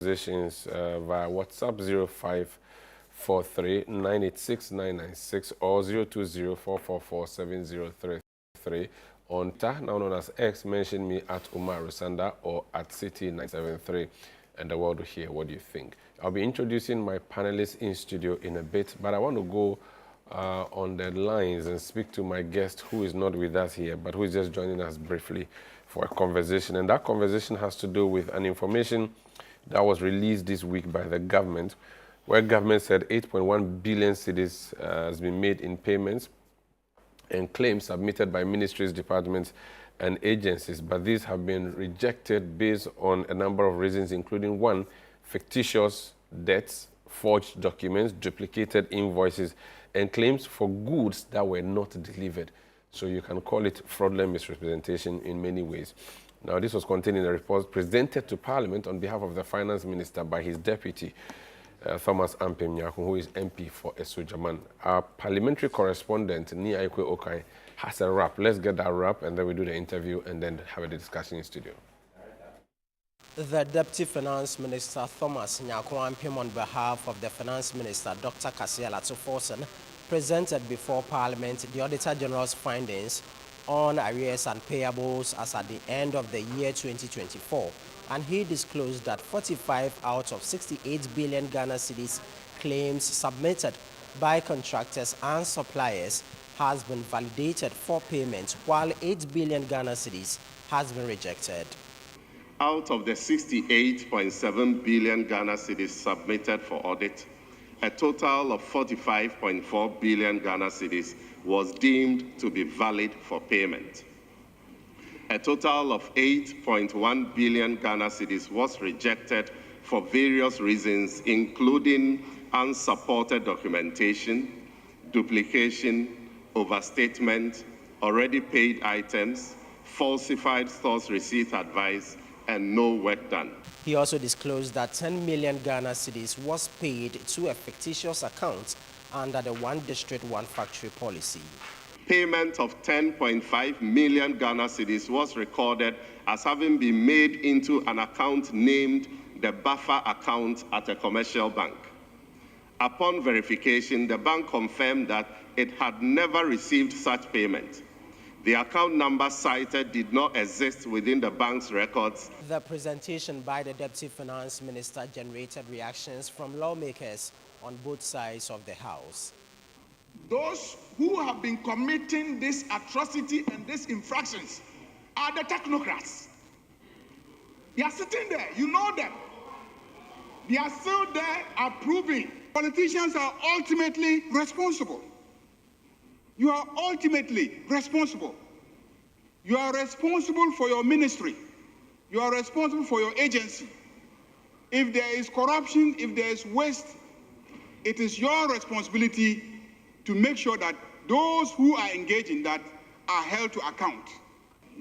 Positions via WhatsApp 0543 986 996 or 020 444 7033. On Twitter, now known as X, mention me at Umar Rusanda or at City973, and the world will hear what you think. I'll be introducing my panelists in studio in a bit, but I want to go on the lines and speak to my guest who is not with us here, but who is just joining us briefly for a conversation. And that conversation has to do with an information that was released this week by the government, where government said 8.1 billion cedis has been made in payments and claims submitted by ministries, departments, and agencies. But these have been rejected based on a number of reasons, including one, fictitious debts, forged documents, duplicated invoices, and claims for goods that were not delivered. So you can call it fraudulent misrepresentation in many ways. Now, this was contained in a report presented to Parliament on behalf of the Finance Minister by his deputy, Thomas Ampem Nyakun, who is MP for Esujaman. Our parliamentary correspondent, Ni Aikwe Okai, has a wrap. Let's get that wrap, and then we do the interview and then have a discussion in studio. The Deputy Finance Minister, Thomas Nyakun Ampem, on behalf of the Finance Minister, Dr. Kasia Latuforsen, presented before Parliament the Auditor General's findings on arrears and payables as at the end of the year 2024. And he disclosed that 45 out of 68 billion Ghana cedis claims submitted by contractors and suppliers has been validated for payment, while 8 billion Ghana cedis has been rejected. Out of the 68.7 billion Ghana cedis submitted for audit, a total of 45.4 billion Ghana cedis was deemed to be valid for payment. A total of 8.1 billion Ghana cedis was rejected for various reasons, including unsupported documentation, duplication, overstatement, already paid items, falsified stores receipt advice, and no work done. He also disclosed that 10 million Ghana cedis was paid to a fictitious account under the One District, One Factory policy. Payment of 10.5 million Ghana cedis was recorded as having been made into an account named the buffer account at a commercial bank. Upon verification, the bank confirmed that it had never received such payment. The account number cited did not exist within the bank's records. The presentation by the Deputy Finance Minister generated reactions from lawmakers on both sides of the House. Those who have been committing this atrocity and these infractions are the technocrats. They are sitting there, you know them. They are still there approving. Politicians are ultimately responsible. You are ultimately responsible. You are responsible for your ministry. You are responsible for your agency. If there is corruption, if there is waste, it is your responsibility to make sure that those who are engaged in that are held to account.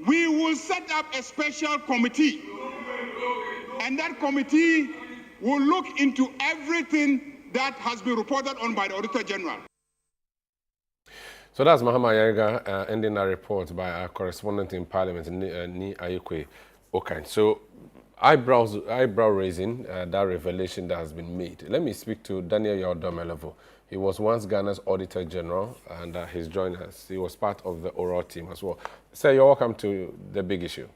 We will set up a special committee, and that committee will look into everything that has been reported on by the Auditor General. So that's Mahama Yariga ending our report by our correspondent in Parliament, Ni Ayukwe Okan. So eyebrow raising, that revelation that has been made. Let me speak to Daniel Yao Domelevo. He was once Ghana's Auditor General, and he's joined us. He was part of the oral team as well. Sir, you're welcome to The Big Issue.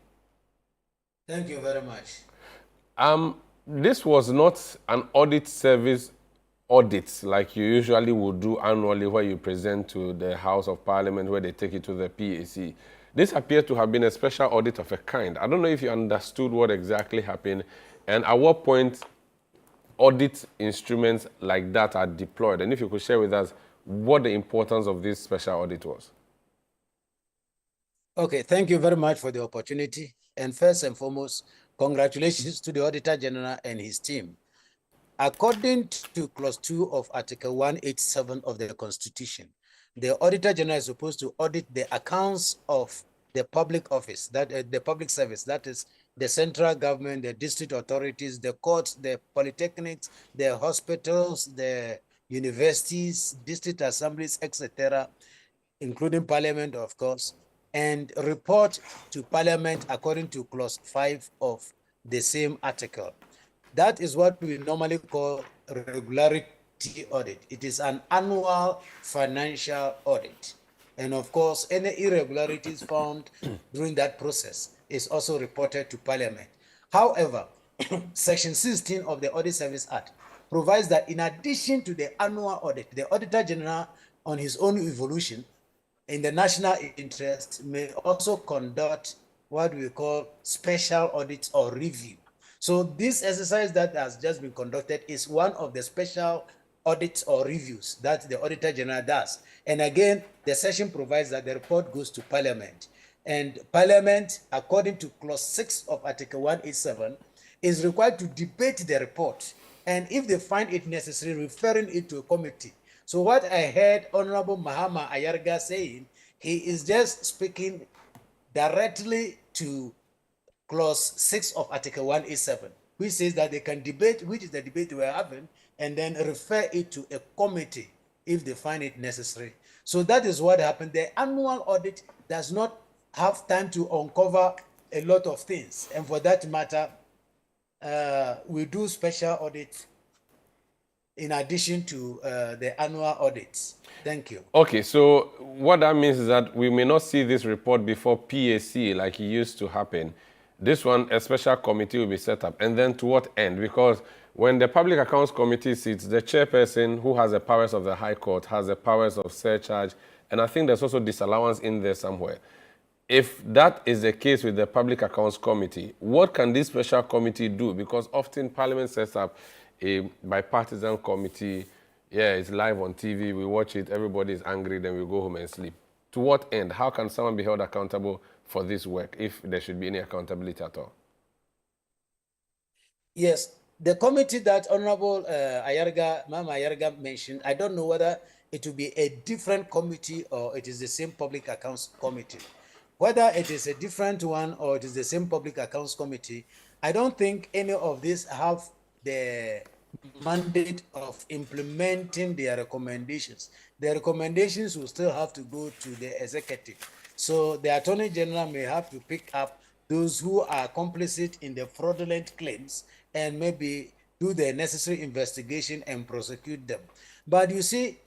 Thank you very much. This was not an audit service audit like you usually would do annually, where you present to the House of Parliament, where they take it to the PAC. This appears to have been a special audit of a kind. I don't know if you understood what exactly happened and at what point audit instruments like that are deployed, and if you could share with us what the importance of this special audit was. Okay, thank you very much for the opportunity. And first and foremost, congratulations to the Auditor General and his team. According to Clause 2 of Article 187 of the Constitution, the Auditor General is supposed to audit the accounts of the public office, the public service, that is the central government, the district authorities, the courts, the polytechnics, the hospitals, the universities, district assemblies, etc., including Parliament, of course, and report to Parliament according to Clause 5 of the same article. That is what we normally call regularity audit. It is an annual financial audit. And of course, any irregularities found during that process is also reported to Parliament. However, Section 16 of the Audit Service Act provides that in addition to the annual audit, the Auditor General, on his own evolution, in the national interest, may also conduct what we call special audits or review. So this exercise that has just been conducted is one of the special audits or reviews that the Auditor General does. And again, the session provides that the report goes to Parliament. And Parliament, according to clause 6 of Article 187, is required to debate the report. And if they find it necessary, referring it to a committee. So what I heard Honorable Mahama Ayarga saying, he is just speaking directly to clause 6 of Article 187, which says that they can debate, which is the debate we are having, and then refer it to a committee if they find it necessary. So that is what happened. The annual audit does not have time to uncover a lot of things. And for that matter, we do special audits in addition to the annual audits. Thank you. Okay, so what that means is that we may not see this report before PAC like it used to happen. This one, a special committee will be set up. And then to what end? Because when the Public Accounts Committee sits, the chairperson, who has the powers of the High Court, has the powers of surcharge, and I think there's also disallowance in there somewhere. If that is the case with the Public Accounts Committee, what can this special committee do? Because often Parliament sets up a bipartisan committee. Yeah, it's live on TV, we watch it, everybody is angry, then we go home and sleep. To what end? How can someone be held accountable for this work, if there should be any accountability at all? Yes, the committee that Honorable Mama Ayarga mentioned, I don't know whether it will be a different committee or it is the same Public Accounts Committee. Whether it is a different one or it is the same Public Accounts Committee, I don't think any of these have the mandate of implementing their recommendations. The recommendations will still have to go to the executive. So the Attorney General may have to pick up those who are complicit in the fraudulent claims and maybe do the necessary investigation and prosecute them. But you see,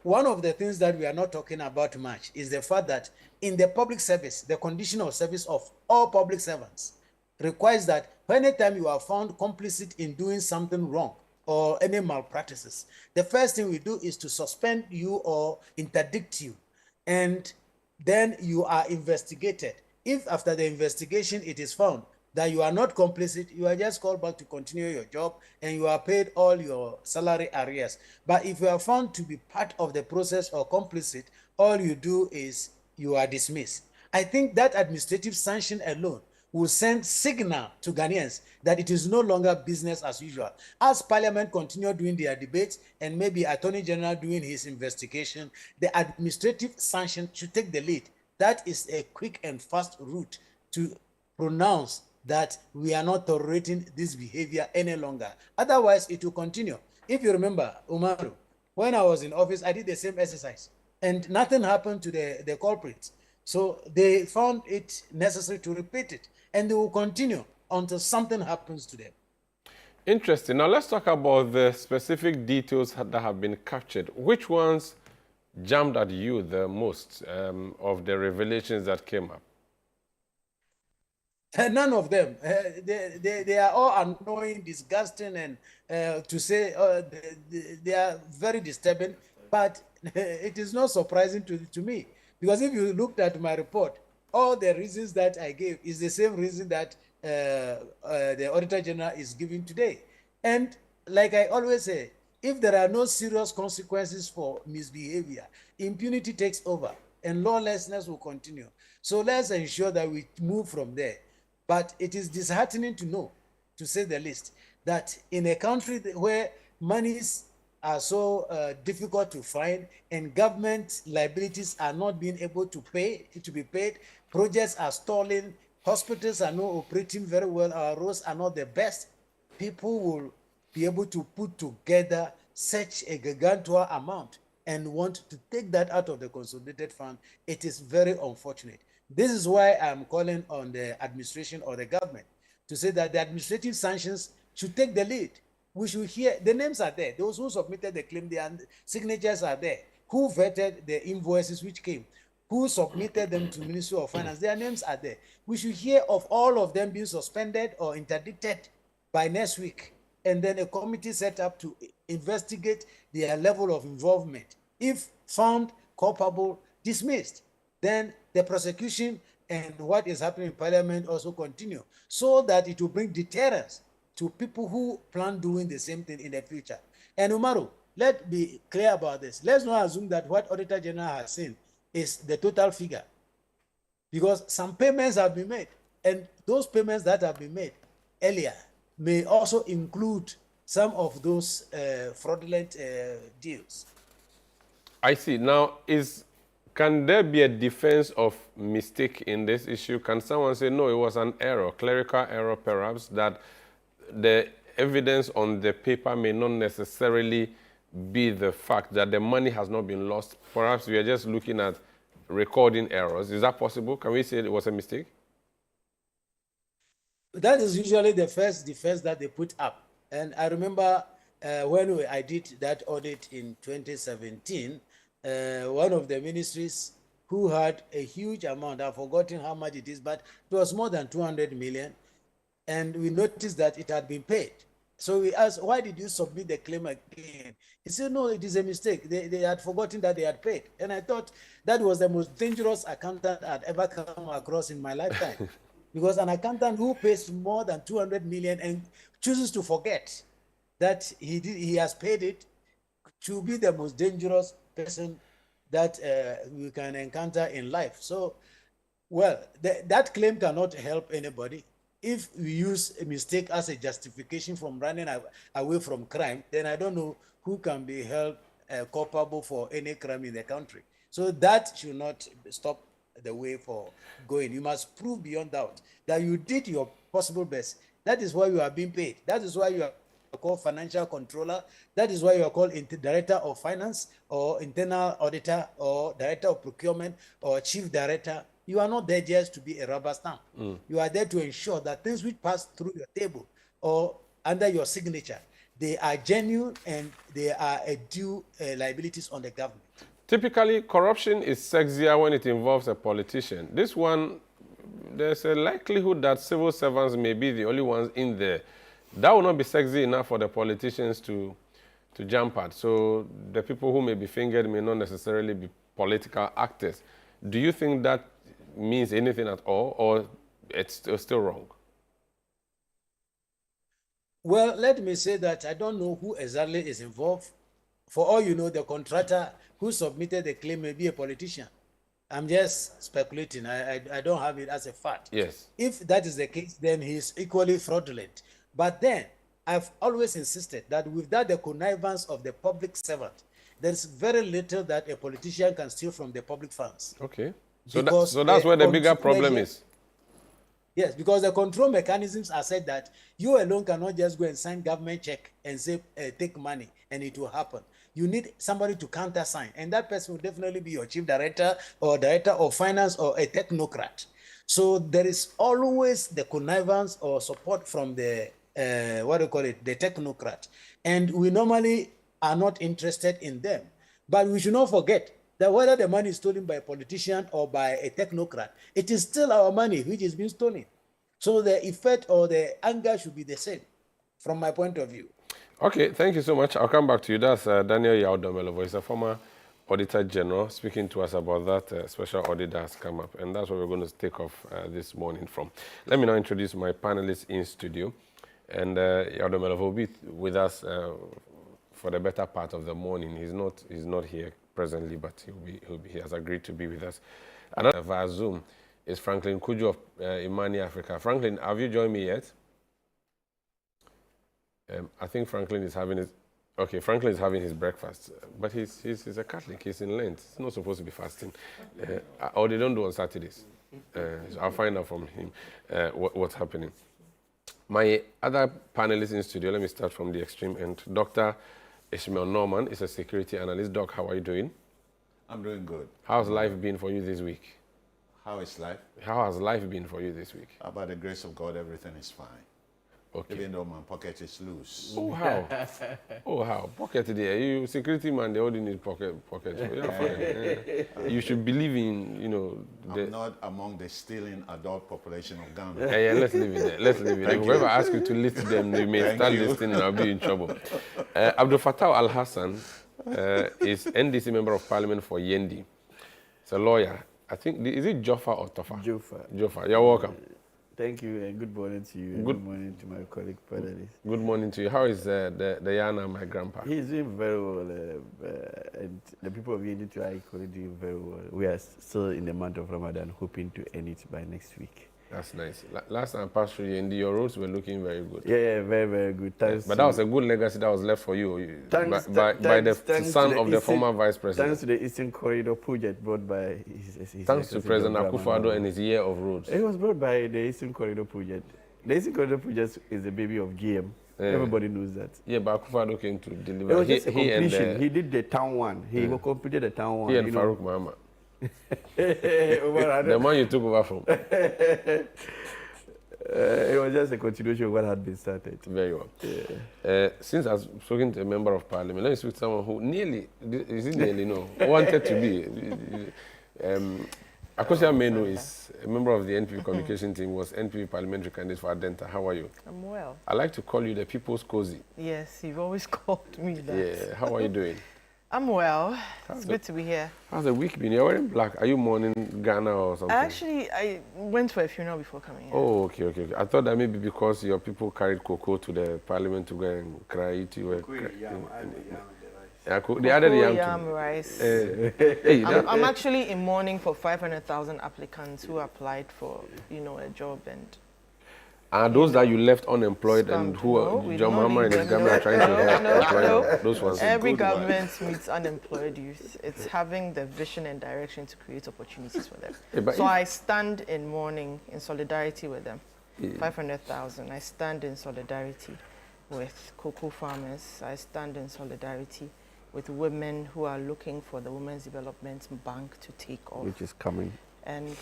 one of the things that we are not talking about much is the fact that in the public service, the condition of service of all public servants requires that anytime you are found complicit in doing something wrong or any malpractices, the first thing we do is to suspend you or interdict you, and then you are investigated. If after the investigation it is found that you are not complicit, you are just called back to continue your job and you are paid all your salary arrears. But if you are found to be part of the process or complicit, all you do is you are dismissed. I think that administrative sanction alone will send signal to Ghanaians that it is no longer business as usual. As Parliament continue doing their debates and maybe Attorney General doing his investigation, the administrative sanction should take the lead. That is a quick and fast route to pronounce that we are not tolerating this behavior any longer. Otherwise, it will continue. If you remember, Umaru, when I was in office, I did the same exercise and nothing happened to the culprits. So they found it necessary to repeat it, and they will continue until something happens to them. Interesting. Now let's talk about the specific details that have been captured. Which ones jumped at you the most of the revelations that came up? None of them. They are all annoying, disgusting, and to say they are very disturbing. But it is not surprising to me, because if you looked at my report, all the reasons that I gave is the same reason that the Auditor General is giving today. And like I always say, if there are no serious consequences for misbehavior, impunity takes over and lawlessness will continue. So let's ensure that we move from there. But it is disheartening to know, to say the least, that in a country where monies are so difficult to find and government liabilities are not being able to be paid, projects are stalling, hospitals are not operating very well, our roads are not the best, people will be able to put together such a gargantuan amount and want to take that out of the consolidated fund. It is very unfortunate. This is why I'm calling on the administration or the government to say that the administrative sanctions should take the lead. We should hear, the names are there. Those who submitted the claim, their signatures are there. Who vetted the invoices which came? Who submitted them to Ministry of Finance? Their names are there. We should hear of all of them being suspended or interdicted by next week. And then a committee set up to investigate their level of involvement. If found culpable, dismissed. Then the prosecution and what is happening in Parliament also continue, so that it will bring deterrence to people who plan doing the same thing in the future. And Umaru, let's be clear about this. Let's not assume that what Auditor General has seen is the total figure, because some payments have been made, and those payments that have been made earlier may also include some of those fraudulent deals. I see. Now, can there be a defense of mistake in this issue? Can someone say, no, it was an error, clerical error perhaps, that the evidence on the paper may not necessarily be the fact that the money has not been lost? Perhaps we are just looking at recording errors. Is that possible? Can we say it was a mistake? That is usually the first defense that they put up. And I remember when I did that audit in 2017, one of the ministries who had a huge amount, I've forgotten how much it is, but it was more than 200 million. And we noticed that it had been paid. So we asked, why did you submit the claim again? He said, no, it is a mistake. They had forgotten that they had paid. And I thought that was the most dangerous accountant I'd ever come across in my lifetime. Because an accountant who pays more than 200 million and chooses to forget that he has paid it should be the most dangerous person that we can encounter in life. So, well, that claim cannot help anybody. If we use a mistake as a justification from running away from crime, then I don't know who can be held culpable for any crime in the country. So that should not stop the way for going. You must prove beyond doubt that you did your possible best. That is why you are being paid. That is why you are called financial controller. That is why you are called director of finance or internal auditor or director of procurement or chief director. You are not there just to be a rubber stamp. You are there to ensure that things which pass through your table or under your signature, they are genuine and they are a due liabilities on the government. Typically, corruption is sexier when it involves a politician. This one, there's a likelihood that civil servants may be the only ones in there. That will not be sexy enough for the politicians to jump at. So the people who may be fingered may not necessarily be political actors. Do you think that means anything at all, or it's still wrong? Well, let me say that I don't know who exactly is involved. For all you know, the contractor who submitted the claim may be a politician. I'm just speculating. I don't have it as a fact. Yes. If that is the case, then he's equally fraudulent. But then I've always insisted that without the connivance of the public servant, there's very little that a politician can steal from the public funds. Okay. So that's where the bigger problem is. Yes, because the control mechanisms are said that you alone cannot just go and sign government check and say, take money, and it will happen. You need somebody to countersign, and that person will definitely be your chief director or director of finance or a technocrat. So there is always the connivance or support from the, the technocrat. And we normally are not interested in them. But we should not forget that whether the money is stolen by a politician or by a technocrat, it is still our money which is being stolen. So the effect or the anger should be the same from my point of view. Okay, thank you so much. I'll come back to you. That's Daniel Yao Domelevo. He's a former Auditor General speaking to us about that special audit that has come up. And that's what we're going to take off this morning from. Let me now introduce my panelists in studio. And Yao Domelevo will be with us for the better part of the morning. He's not here presently, but he has agreed to be with us. Another via Zoom is Franklin Kujo of Imani Africa. Franklin, have you joined me yet? I think Franklin is having his breakfast, but he's a Catholic. He's in Lent. He's not supposed to be fasting, or they don't do on Saturdays. So I'll find out from him what's happening. My other panelists in studio. Let me start from the extreme end. Dr. Ishmael Norman is a security analyst. Doc, how are you doing? I'm doing good. How's life been for you this week? How is life? How has life been for you this week? By the grace of God, everything is fine. even though my pocket is loose. Oh, how? Oh, how? Pocket there. You security man, they only need pocket. So you're fine. Yeah. You should believe in, I'm not among the stealing adult population of Ghana. Yeah, let's leave it there. Let's leave it there. Whoever asks you to list them, they may start listing and I'll be in trouble. Abdul Fattah Al-Hassan is NDC Member of Parliament for Yendi. He's a lawyer. I think, is it Joffa or Tofa? Joffa. You're welcome. Thank you, and good morning to you. Good morning to my colleague, panelists. Good morning to you. How is the Yana, my grandpa? He's doing very well, and the people of Yendi are equally doing very well. We are still in the month of Ramadan, hoping to end it by next week. That's nice. Last time I passed through Yendi, your roads were looking very good. Yeah, very, very good. Thanks. But that was a good legacy that was left for you by the son of the former vice president. Thanks to the Eastern Corridor project brought by his thanks to President Akufo-Addo and his year of roads. It was brought by the Eastern Corridor project. The Eastern Corridor project is the baby of GM. Everybody knows that. Yeah, but Akufo-Addo came to deliver. It was just a completion. He did the town one. He completed the town one. He and Farouk Mahama. The man you took over from. It was just a continuation of what had been started. Very well. Yeah. Since I was speaking to a member of parliament, let me speak to someone who wanted to be. Akosia Menu is a member of the NPP communication team, was NPP parliamentary candidate for Adenta. How are you? I'm well. I like to call you the people's cozy. Yes, you've always called me that. Yeah. How are you doing? I'm well. It's good to be here. How's the week been? You're wearing black. Are you mourning Ghana or something? Actually, I went for a funeral before coming here. Oh, okay. I thought that maybe because your people carried cocoa to the parliament to go and cry it. You were they added the yam rice. I'm actually in mourning for 500,000 applicants who applied for, a job, and are those that you left unemployed and who John Mahama and his government are trying to employ those ones? Every government meets unemployed youth. It's having the vision and direction to create opportunities for them. So I stand in mourning in solidarity with them. 500,000. I stand in solidarity with cocoa farmers. I stand in solidarity with women who are looking for the Women's Development Bank to take off. Which is coming. And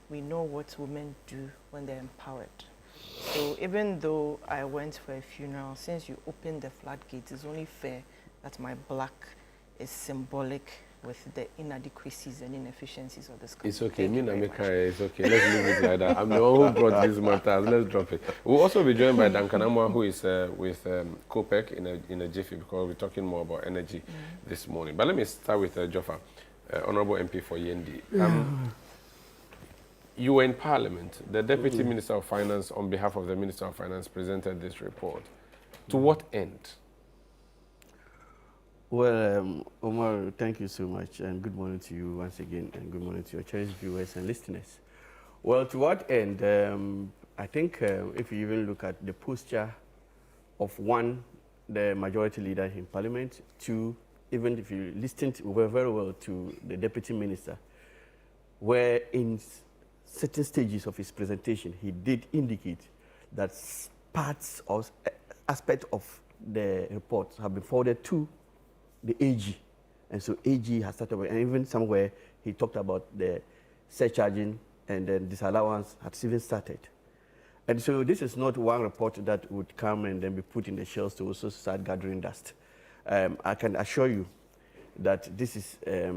we know what women do when they're empowered. So even though I went for a funeral, since you opened the floodgates, it's only fair that my black is symbolic with the inadequacies and inefficiencies of this country. It's okay. It's okay. Let's leave it like that. I'm the one who brought these matters. Let's drop it. We'll also be joined by Duncan Amwa, who is with COPEC in a jiffy, because we're talking more about energy this morning. But let me start with Joffa, Honorable MP for Yendi. You were in Parliament. The Deputy Minister of Finance, on behalf of the Minister of Finance, presented this report. To what end? Well, Omar, thank you so much, and good morning to you once again, and good morning to your cherished viewers and listeners. Well, to what end? I think if you even look at the posture of one, the majority leader in Parliament, two, even if you listened very well to the Deputy Minister, where in certain stages of his presentation, he did indicate that parts or aspects of the report have been forwarded to the AG. And so AG has started, and even somewhere he talked about the surcharging and then disallowance has even started. And so this is not one report that would come and then be put in the shelves to also start gathering dust. I can assure you that this is a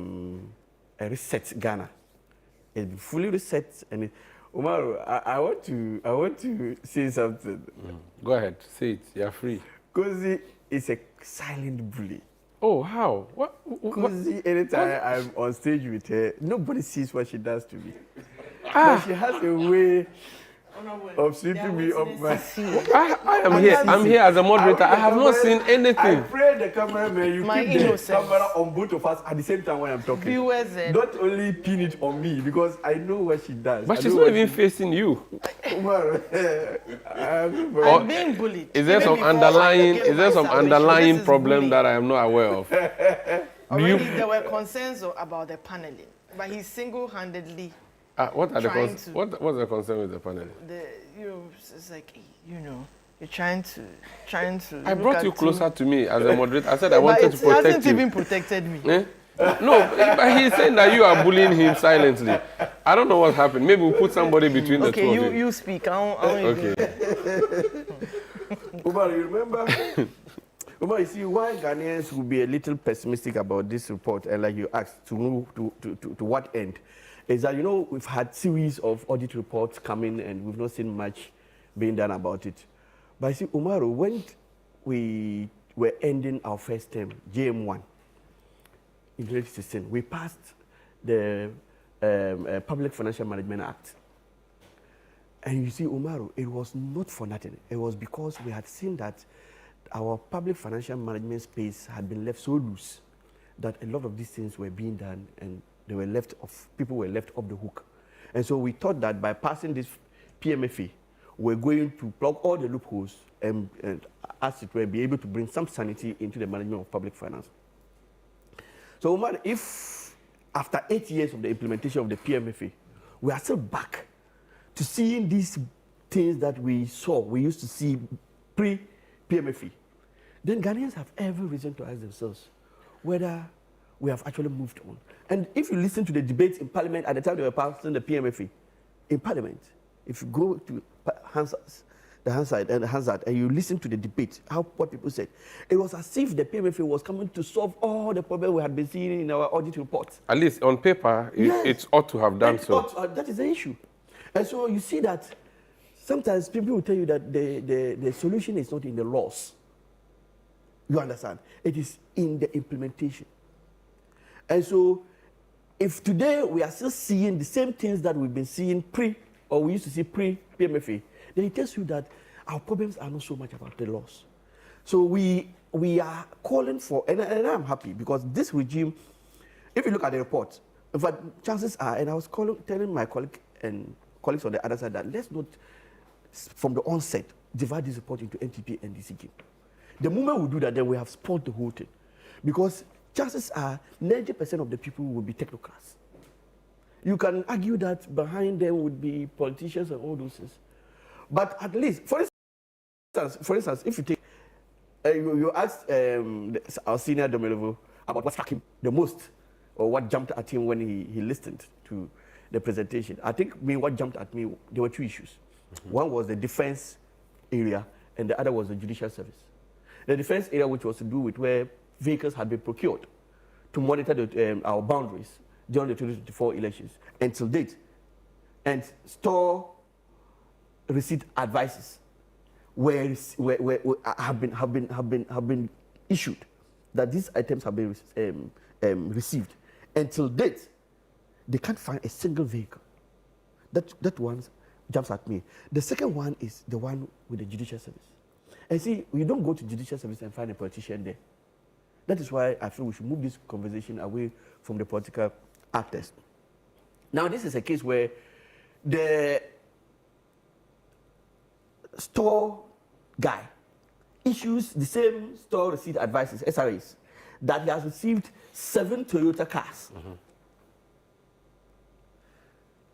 reset Ghana. It's fully reset, and Umar, I want to say something. Go ahead, say it. You're free. Kozi is a silent bully. Oh, how? What? Kozi, anytime I'm on stage with her, nobody sees what she does to me. But she has a way of sweeping me up my... I am here. I'm here as a moderator. I have not seen anything. I pray the cameraman, you keep the camera on both of us at the same time when I'm talking. Viewers, don't only pin it on me, because I know what she does. But she's not even facing you. I'm being bullied. Is there some underlying problem that I am not aware of? Already there were concerns about the paneling, but he single-handedly... What's the concern with the panel? It's like, you're trying to. I brought you closer to me as a moderator. I said I wanted to protect you. It hasn't even protected me. No, but he's saying that you are bullying him silently. I don't know what happened. Maybe we'll put somebody between the two of you. Okay, you speak. Okay. Umar, you remember? Umar, you see why Ghanaians will be a little pessimistic about this report, and like you asked, to move to what end, is that, you know, we've had series of audit reports coming and we've not seen much being done about it. But you see, Umar, when we were ending our first term, JM1, in 2016, we passed the Public Financial Management Act. And you see, Umaru, it was not for nothing. It was because we had seen that our public financial management space had been left so loose that a lot of these things were being done and they were left off, people were left off the hook. And so we thought that by passing this PMFA, we're going to plug all the loopholes and as it were, be able to bring some sanity into the management of public finance. So, Umar, if after 8 years of the implementation of the PMFA, we are still back to seeing these things that we used to see pre-PMFA, then Ghanaians have every reason to ask themselves whether we have actually moved on. And if you listen to the debates in Parliament at the time they were passing the PMFA, in Parliament, if you go to Hansard and you listen to the debate, what people said, it was as if the PMFA was coming to solve all the problems we had been seeing in our audit reports. At least on paper, it ought to have done so. That is the issue. And so you see that sometimes people will tell you that the solution is not in the laws. You understand? It is in the implementation. And so if today we are still seeing the same things that we've been seeing we used to see pre-PMFA, then it tells you that our problems are not so much about the laws. So we are calling for, and I'm happy because this regime, if you look at the report, in fact, chances are, and I was telling my colleagues on the other side that let's not, from the onset, divide this report into NTP and DCG. The moment we do that, then we have spoiled the whole thing. Because chances are 90% of the people will be technocrats. You can argue that behind them would be politicians and all those things. But at least, for instance, if you take, you asked our senior Domelevo about what struck him the most, or what jumped at him when he listened to the presentation. I think what jumped at me, there were two issues. Mm-hmm. One was the defense area, and the other was the judicial service. The defense area, which was to do with where vehicles had been procured to monitor our boundaries during the 2024 elections until date, and store receipt advices have been issued that these items have been received. Until date, they can't find a single vehicle. That one jumps at me. The second one is the one with the judicial service. And see, you don't go to judicial service and find a politician there. That is why I feel we should move this conversation away from the political actors. Now, this is a case where the store guy issues the same store receipt advices, SRAs, that he has received 7 Toyota cars. Mm-hmm.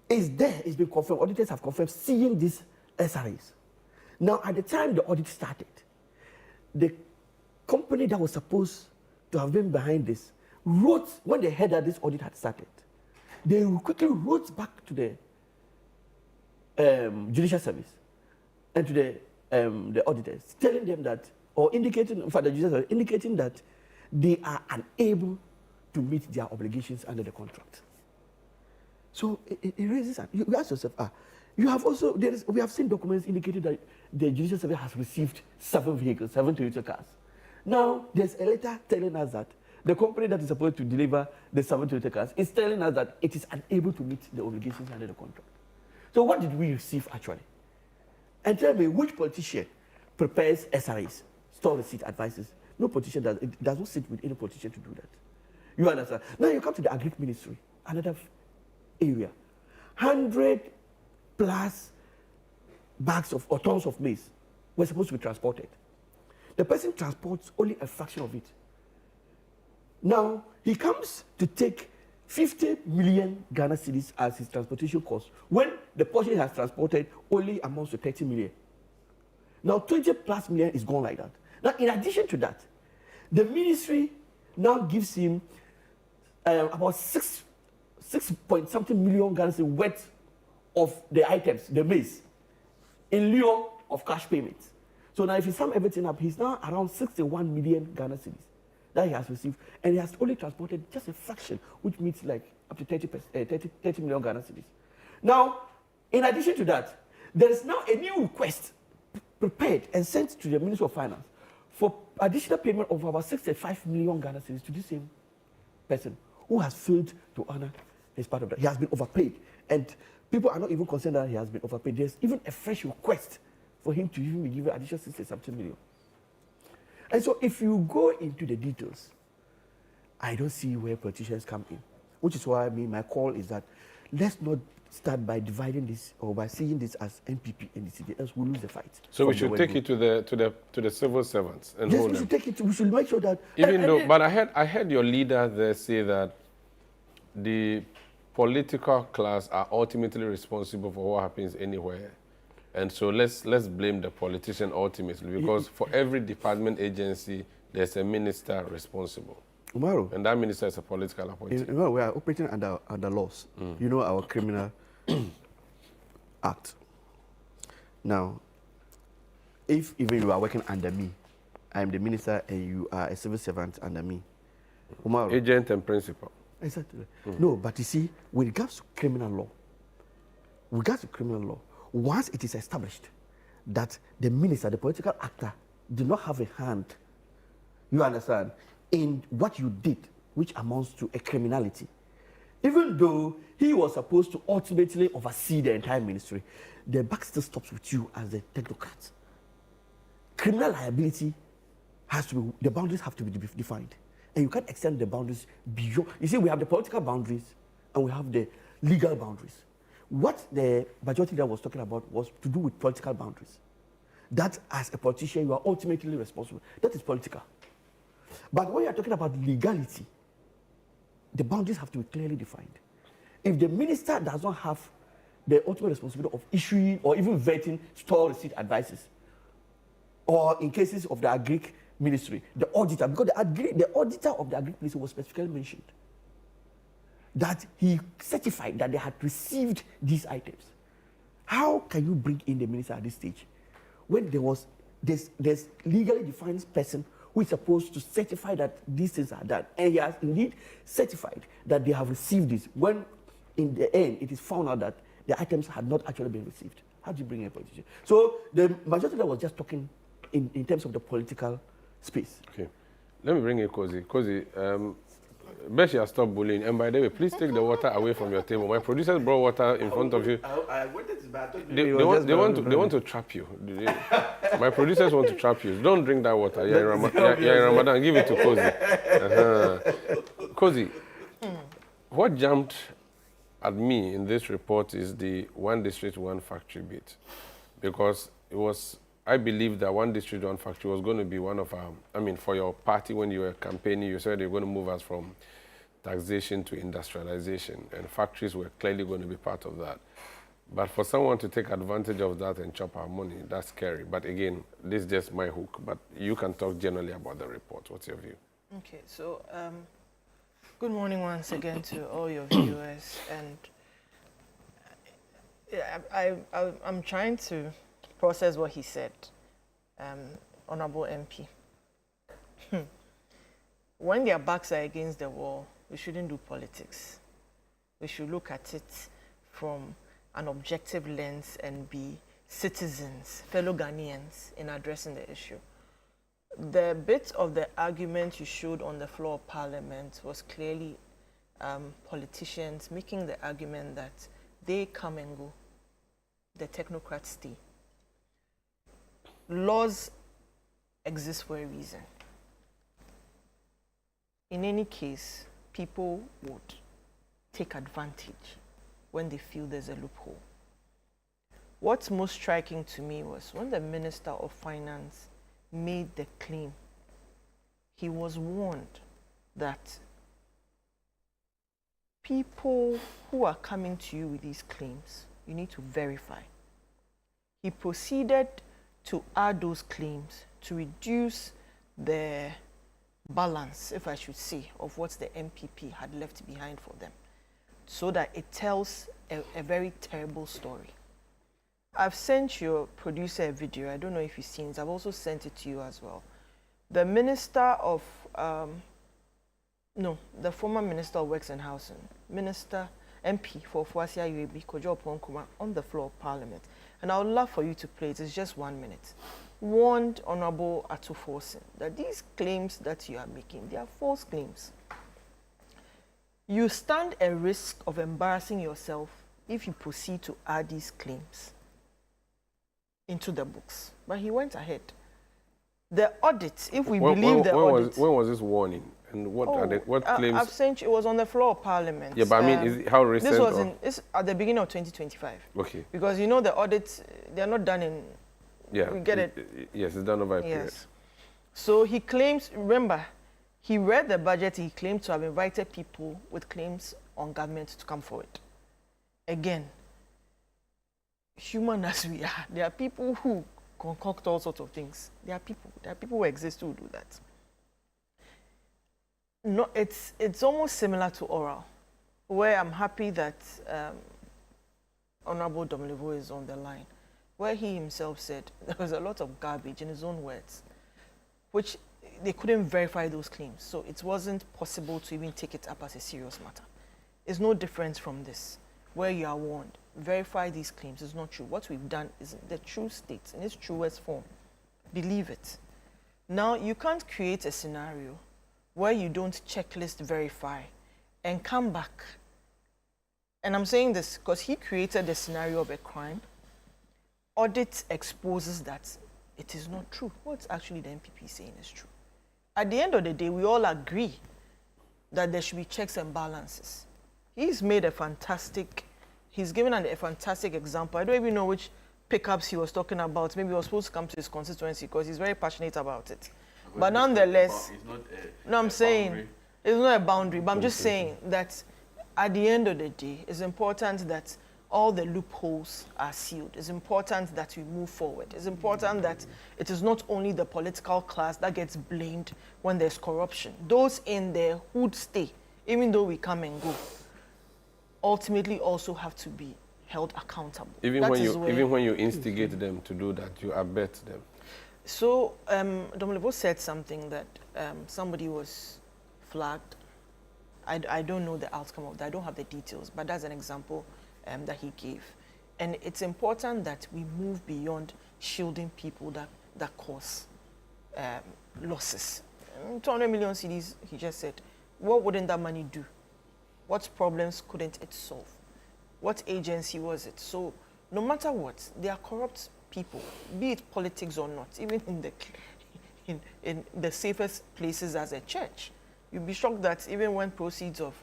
It's there, it's been confirmed. Auditors have confirmed seeing these SRAs. Now, at the time the audit started, the company that was supposed to have been behind this wrote, when they heard that this audit had started, they quickly wrote back to the judicial service and to the auditors, telling them that, or indicating, in fact, the judicial service, indicating that they are unable to meet their obligations under the contract. So it raises, you ask yourself, you have also, we have seen documents indicating that the judicial service has received 7 vehicles, 7 Toyota cars. Now, there's a letter telling us that the company that is supposed to deliver the 7 Toyota cars is telling us that it is unable to meet the obligations under the contract. So what did we receive actually? And tell me, which politician prepares SRAs, store receipt advices? No politician does. It does not sit with any politician to do that. You understand? Now you come to the Agric Ministry, another area. 100+ bags or tons of maize were supposed to be transported. The person transports only a fraction of it. Now, he comes to take 50 million Ghana cedis as his transportation cost, when the portion he has transported only amounts to 30 million. Now, 20+ million is gone like that. Now, in addition to that, the ministry now gives him about 6 point something million Ghana cedis worth of the items, the maize, in lieu of cash payments. So now if you sum everything up, he's now around 61 million Ghana cedis that he has received, and he has only transported just a fraction, which means like up to 30 million Ghana cedis. Now, in addition to that, there is now a new request prepared and sent to the Ministry of Finance for additional payment of about 65 million Ghana cedis to the same person who has failed to honor his part of that. He has been overpaid, and people are not even concerned that he has been overpaid. There's even a fresh request for him to even be given additional 60-something million. And so if you go into the details, I don't see where politicians come in, which is why my call is that let's not start by dividing this or by seeing this as NPP and the city, else we'll lose the fight. So we should take it to the civil servants and hold them. Yes, we should take it. We should make sure that. But I heard your leader there say that the political class are ultimately responsible for what happens anywhere. And so let's blame the politician ultimately, because for every department agency, there's a minister responsible. Umaru. And that minister is a political appointee. We are operating under laws. You know our criminal act. Now, if even you are working under me, I am the minister and you are a civil servant under me. Umaru. Agent and principal. Exactly. No, but you see, with regards to criminal law, once it is established that the minister, the political actor, did not have a hand, you understand, in what you did, which amounts to a criminality, even though he was supposed to ultimately oversee the entire ministry, the buck still stops with you as the technocrat. Criminal liability has to be, the boundaries have to be defined. And you can't extend the boundaries beyond. You see, we have the political boundaries and we have the legal boundaries. What the majority leader was talking about was to do with political boundaries. That as a politician, you are ultimately responsible. That is political. But when you are talking about legality, the boundaries have to be clearly defined. If the minister does not have the ultimate responsibility of issuing or even vetting store receipt advices, or in cases of the Agric ministry, the auditor, because the auditor of the Agric ministry was specifically mentioned, that he certified that they had received these items. How can you bring in the minister at this stage when there's legally defined person who is supposed to certify that these things are done, and he has indeed certified that they have received this, when in the end it is found out that the items had not actually been received? How do you bring in a politician? So the majority was just talking in terms of the political space. Okay, let me bring in Kosi. Kosi, Beshi has stopped bullying. And by the way, please take the water away from your table. My producers brought water in front of you. I wanted to, but I thought they want to trap you. My producers want to trap you. Don't drink that water. You're in Ramadan. Give it to Kosi. Kosi, what jumped at me in this report is the one district, one factory bit. Because it was, I believe that one district, one factory was going to be one of our, for your party when you were campaigning, you said you were going to move us from taxation to industrialization, and factories were clearly going to be part of that. But for someone to take advantage of that and chop our money, that's scary. But again, this is just my hook, but you can talk generally about the report. What's your view? Okay, so good morning once again to all your viewers. And I'm trying to process what he said, Honorable MP. When their backs are against the wall, we shouldn't do politics. We should look at it from an objective lens and be citizens, fellow Ghanaians, in addressing the issue. The bit of the argument you showed on the floor of Parliament was clearly politicians making the argument that they come and go, the technocrats stay. Laws exist for a reason. In any case, people would take advantage when they feel there's a loophole. What's most striking to me was when the Minister of Finance made the claim, he was warned that people who are coming to you with these claims, you need to verify. He proceeded to add those claims to reduce the balance, if I should say, of what the MPP had left behind for them, so that it tells a very terrible story. I've sent your producer a video. I don't know if you've seen it. I've also sent it to you as well. The Minister of, the former Minister of Works and Housing, Minister MP for Fuasia UAB, Kojo Ponkuma, on the floor of Parliament. And I would love for you to play it. It's just 1 minute. Warned Honorable Atuforsen that these claims that you are making, they are false claims. You stand a risk of embarrassing yourself if you proceed to add these claims into the books. But he went ahead. The audit, if we believe the audit... When was this warning? And what claims? I've sent you, it was on the floor of Parliament. Yeah, but I mean, is it, how recent? This was it's at the beginning of 2025. Okay. Because you know the audits, they are not done in. Yeah. We get it. Yes, it's done over a period. Yes. So he claims. Remember, he read the budget. He claimed to have invited people with claims on government to come forward. Again, human as we are, there are people who concoct all sorts of things. There are people who exist who do that. No, it's almost similar to oral, where I'm happy that Honorable Domelevo is on the line, where he himself said there was a lot of garbage in his own words, which they couldn't verify those claims. So it wasn't possible to even take it up as a serious matter. It's no different from this, where you are warned, verify these claims. It's not true. What we've done is the true state, in its truest form. Believe it. Now, you can't create a scenario where you don't checklist verify and come back. And I'm saying this because he created the scenario of a crime. Audit exposes that it is not true. What's actually the MPP saying is true. At the end of the day, we all agree that there should be checks and balances. He's made a fantastic, he's given a fantastic example. I don't even know which pickups he was talking about. Maybe he was supposed to come to his constituency because he's very passionate about it. But nonetheless, I'm saying it's not a boundary, but I'm just saying that at the end of the day, it's important that all the loopholes are sealed. It's important that we move forward. It's important that it is not only the political class that gets blamed when there's corruption. Those in there who'd stay, even though we come and go, ultimately also have to be held accountable. Even when you instigate them to do that, you abet them. So, Domelevo said something that somebody was flagged. I don't know the outcome of that. I don't have the details, but that's an example that he gave. And it's important that we move beyond shielding people that cause losses. 200 million cedis, he just said. What wouldn't that money do? What problems couldn't it solve? What agency was it? So, no matter what, there are corrupt people, be it politics or not, even in the safest places as a church. You'll be shocked that even when proceeds of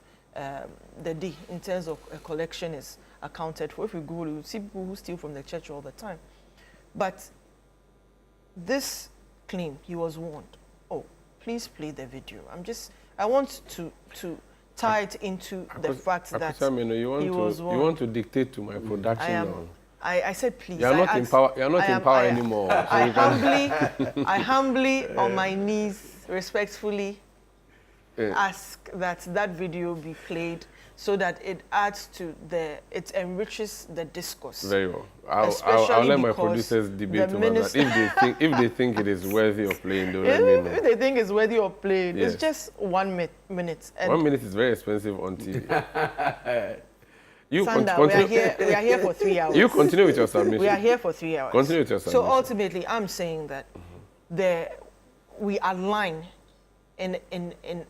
the day in terms of a collection is accounted for, if you Google, you see people who steal from the church all the time. But this claim, he was warned. Oh, please play the video. I want to tie it into the fact that he was warned. You want to dictate to my production. I said, please. You're not in power. You're not in power anymore. I humbly, on my knees, respectfully ask that video be played so that it adds to it enriches the discourse. Very well. I'll let my producers debate about that. If they think it is worthy of playing, they'll let me know. If they think it's worthy of playing, yes. It's just 1 minute. And 1 minute is very expensive on TV. Sanda, we are here for 3 hours. You continue with your submission. We are here for 3 hours. Continue with your submission. So ultimately, I'm saying that we align and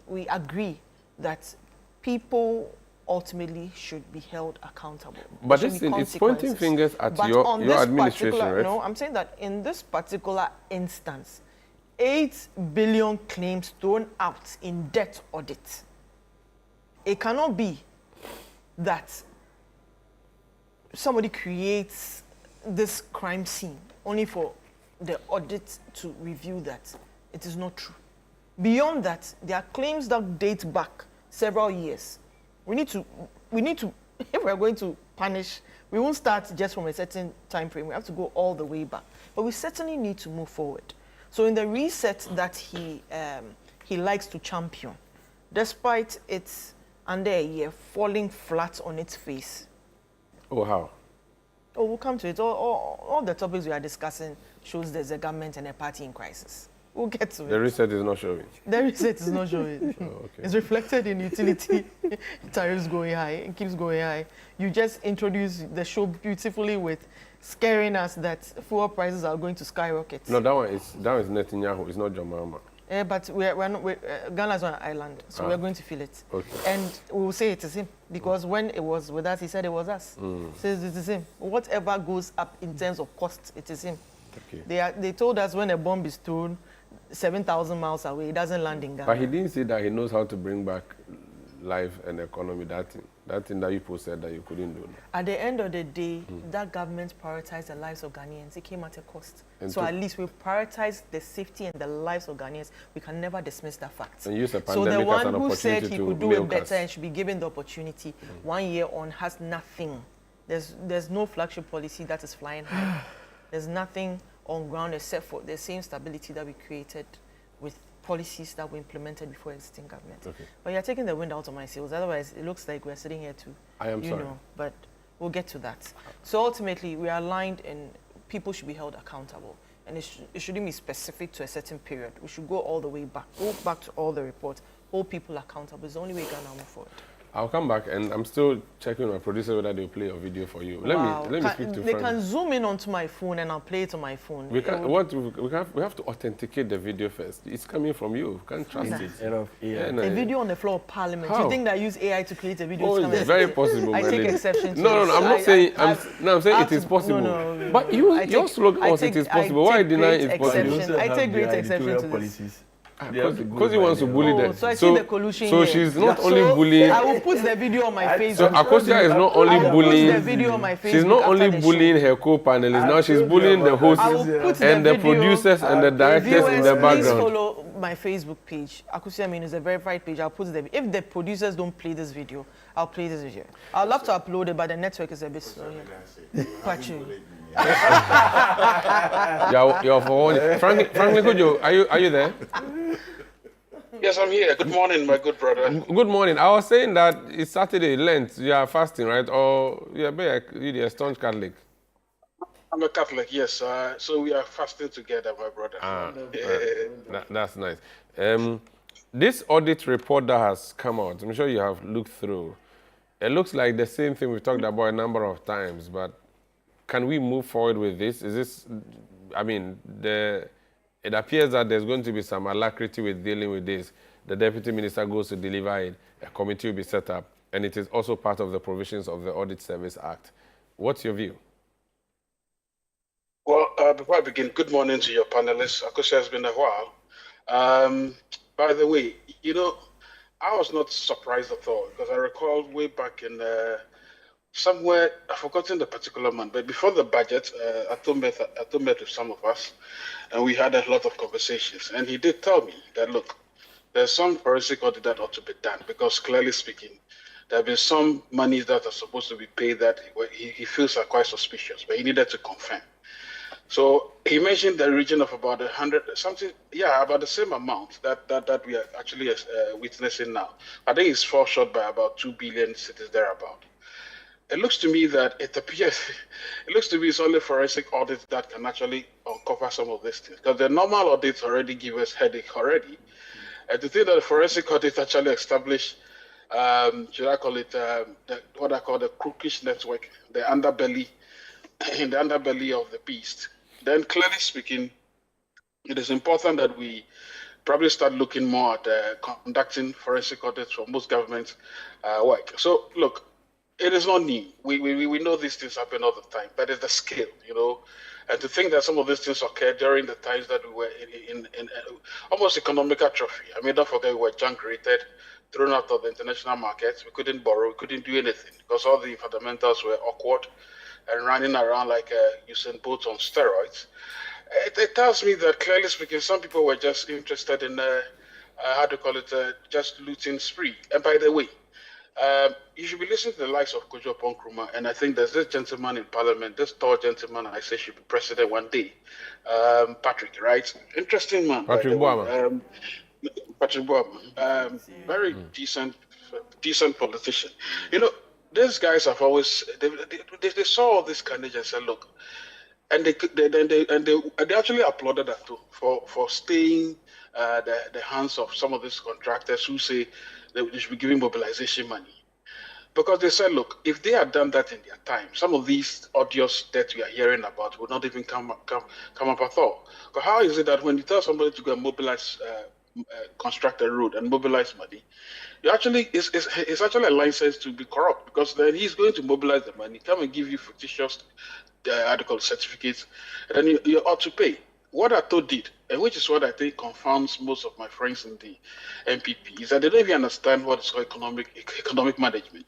we agree that people ultimately should be held accountable. But it's pointing fingers at your administration, right? No, I'm saying that in this particular instance, 8 billion claims thrown out in debt audit. It cannot be that somebody creates this crime scene only for the audit to review that it is not true. Beyond that, there are claims that date back several years. We need to, if we're going to punish, we won't start just from a certain time frame. We have to go all the way back. But we certainly need to move forward. So in the reset that he he likes to champion, despite its under a year falling flat on its face. Oh, how? Oh, we'll come to it. All the topics we are discussing shows there's a government and a party in crisis. We'll get to it. The research is not showing. The research is not showing. Oh, okay. It's reflected in utility tariffs going high. It keeps going high. You just introduced the show beautifully with scaring us that fuel prices are going to skyrocket. No, that one is Netanyahu. It's not John Mahama. But Ghana is on an island, so we're going to feel it. Okay. And we will say it is him, because when it was with us, he said it was us. So it is him. Whatever goes up in terms of cost, it is him. Okay. They told us when a bomb is thrown 7,000 miles away, it doesn't land in Ghana. But he didn't say that he knows how to bring back life and economy. That thing that you people said that you couldn't do. At the end of the day, that government prioritized the lives of Ghanaians. It came at a cost. And so at least we prioritize the safety and the lives of Ghanaians. We can never dismiss that fact. And use the So the pandemic as an one who said opportunity he to could do milk it better us. and should be given the opportunity, 1 year on has nothing. There's no flagship policy that is flying high. There's nothing on ground except for the same stability that we created with policies that were implemented before existing government. Okay. But you're taking the wind out of my sails. Otherwise, it looks like we're sitting here to, I am sorry. but we'll get to that. So ultimately, we are aligned and people should be held accountable. And it shouldn't be specific to a certain period. We should go all the way back. Go back to all the reports. Hold people accountable. It's the only way Ghana move forward. I'll come back, and I'm still checking with my producer whether they'll play a video for you. Wow. Let me speak to They Frank. can zoom in onto my phone, and I'll play it on my phone. We have to authenticate the video first. It's coming from you. We can't trust it. A video on the floor of Parliament. How? You think that I use AI to create a video? Oh, it's very possible. I my take lady. exception to No, this. I'm not saying. I'm saying it is possible. No. But your slogan was it is possible. Why deny it possible? I take great exception to this. Because he wants to bully them. So I see the collusion So here. she's not only bullying. I will put the video on my Facebook. So Akosia is not only I will bullying. put the video on my Facebook. She's not only after the bullying her co-panelists. Now she's bullying the hosts I will put and the video. producers and the directors in the Please background. follow my Facebook page. Akosia Aminu is a verified page. I'll put the. If the producers don't play this video, I'll play this video. I'd love to upload it, but the network is a bit slow here. Pachu. You're for one. Franklin Kojo, are you there? Yes, I'm here. Good morning, my good brother. Good morning. I was saying that it's Saturday, Lent. You are fasting, right? Or you're a staunch Catholic? I'm a Catholic, yes. So we are fasting together, my brother. That's nice. This audit report that has come out, I'm sure you have looked through. It looks like the same thing we've talked about a number of times, but can we move forward with this? Is this, I mean, it appears that there's going to be some alacrity with dealing with this. The Deputy Minister goes to deliver it, a committee will be set up, and it is also part of the provisions of the Audit Service Act. What's your view? Well, before I begin, good morning to your panelists. Akosia, has been a while. By the way, I was not surprised at all, because I recall way back in somewhere, I've forgotten the particular month, but before the budget, Ato met with some of us, and we had a lot of conversations. And he did tell me that, look, there's some forensic audit that ought to be done, because clearly speaking, there have been some monies that are supposed to be paid that he feels are quite suspicious, but he needed to confirm. So he mentioned the region of about 100, something, about the same amount that we are actually witnessing now. I think it's fall short by about 2 billion cities thereabout. It looks to me that it's only forensic audits that can actually uncover some of these things. Because the normal audits already give us headache already. And to think that the forensic audits actually establish, should I call it, what I call the crookish network, the underbelly, in the underbelly of the beast, then clearly speaking, it is important that we probably start looking more at conducting forensic audits for most government work. So look, it is not new. We know these things happen all the time, but it's the scale, and to think that some of these things occurred during the times that we were in almost economic atrophy. I mean, don't forget we were junk rated, thrown out of the international markets. We couldn't borrow, we couldn't do anything because all the fundamentals were awkward and running around like Usain Bolt on steroids. It tells me that, clearly speaking, some people were just interested in, just looting spree. And by the way, you should be listening to the likes of Kojo Nkrumah, and I think there's this gentleman in Parliament, this tall gentleman, I say should be president one day, Patrick, right? Interesting man. Patrick Boama. Patrick Bob, very decent politician. You know, these guys have always they saw all this carnage and said, look, and they actually applauded that too for staying the hands of some of these contractors who say they should be giving mobilization money. Because they said, look, if they had done that in their time, some of these odious deaths we are hearing about would not even come up at all. Because how is it that when you tell somebody to go and mobilize, construct a road and mobilize money, you actually it's actually a license to be corrupt, because then he's going to mobilize the money, come and give you fictitious article certificates, and then you ought to pay. What Ato did, and which is what I think confounds most of my friends in the MPP, is that they don't even understand what is called economic management.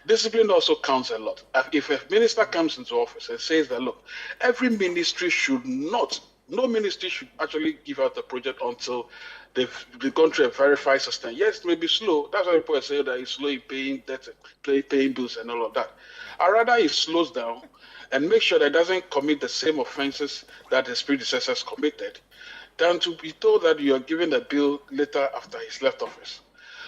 Discipline also counts a lot. If a minister comes into office and says that, look, every ministry should not, no ministry should actually give out the project until they've gone through a verified system. Yes, it may be slow. That's why people say that it's slow in paying debt, paying bills and all of that. I'd rather it slows down and make sure that it doesn't commit the same offenses that his predecessors committed, than to be told that you are giving the bill later after he's left office.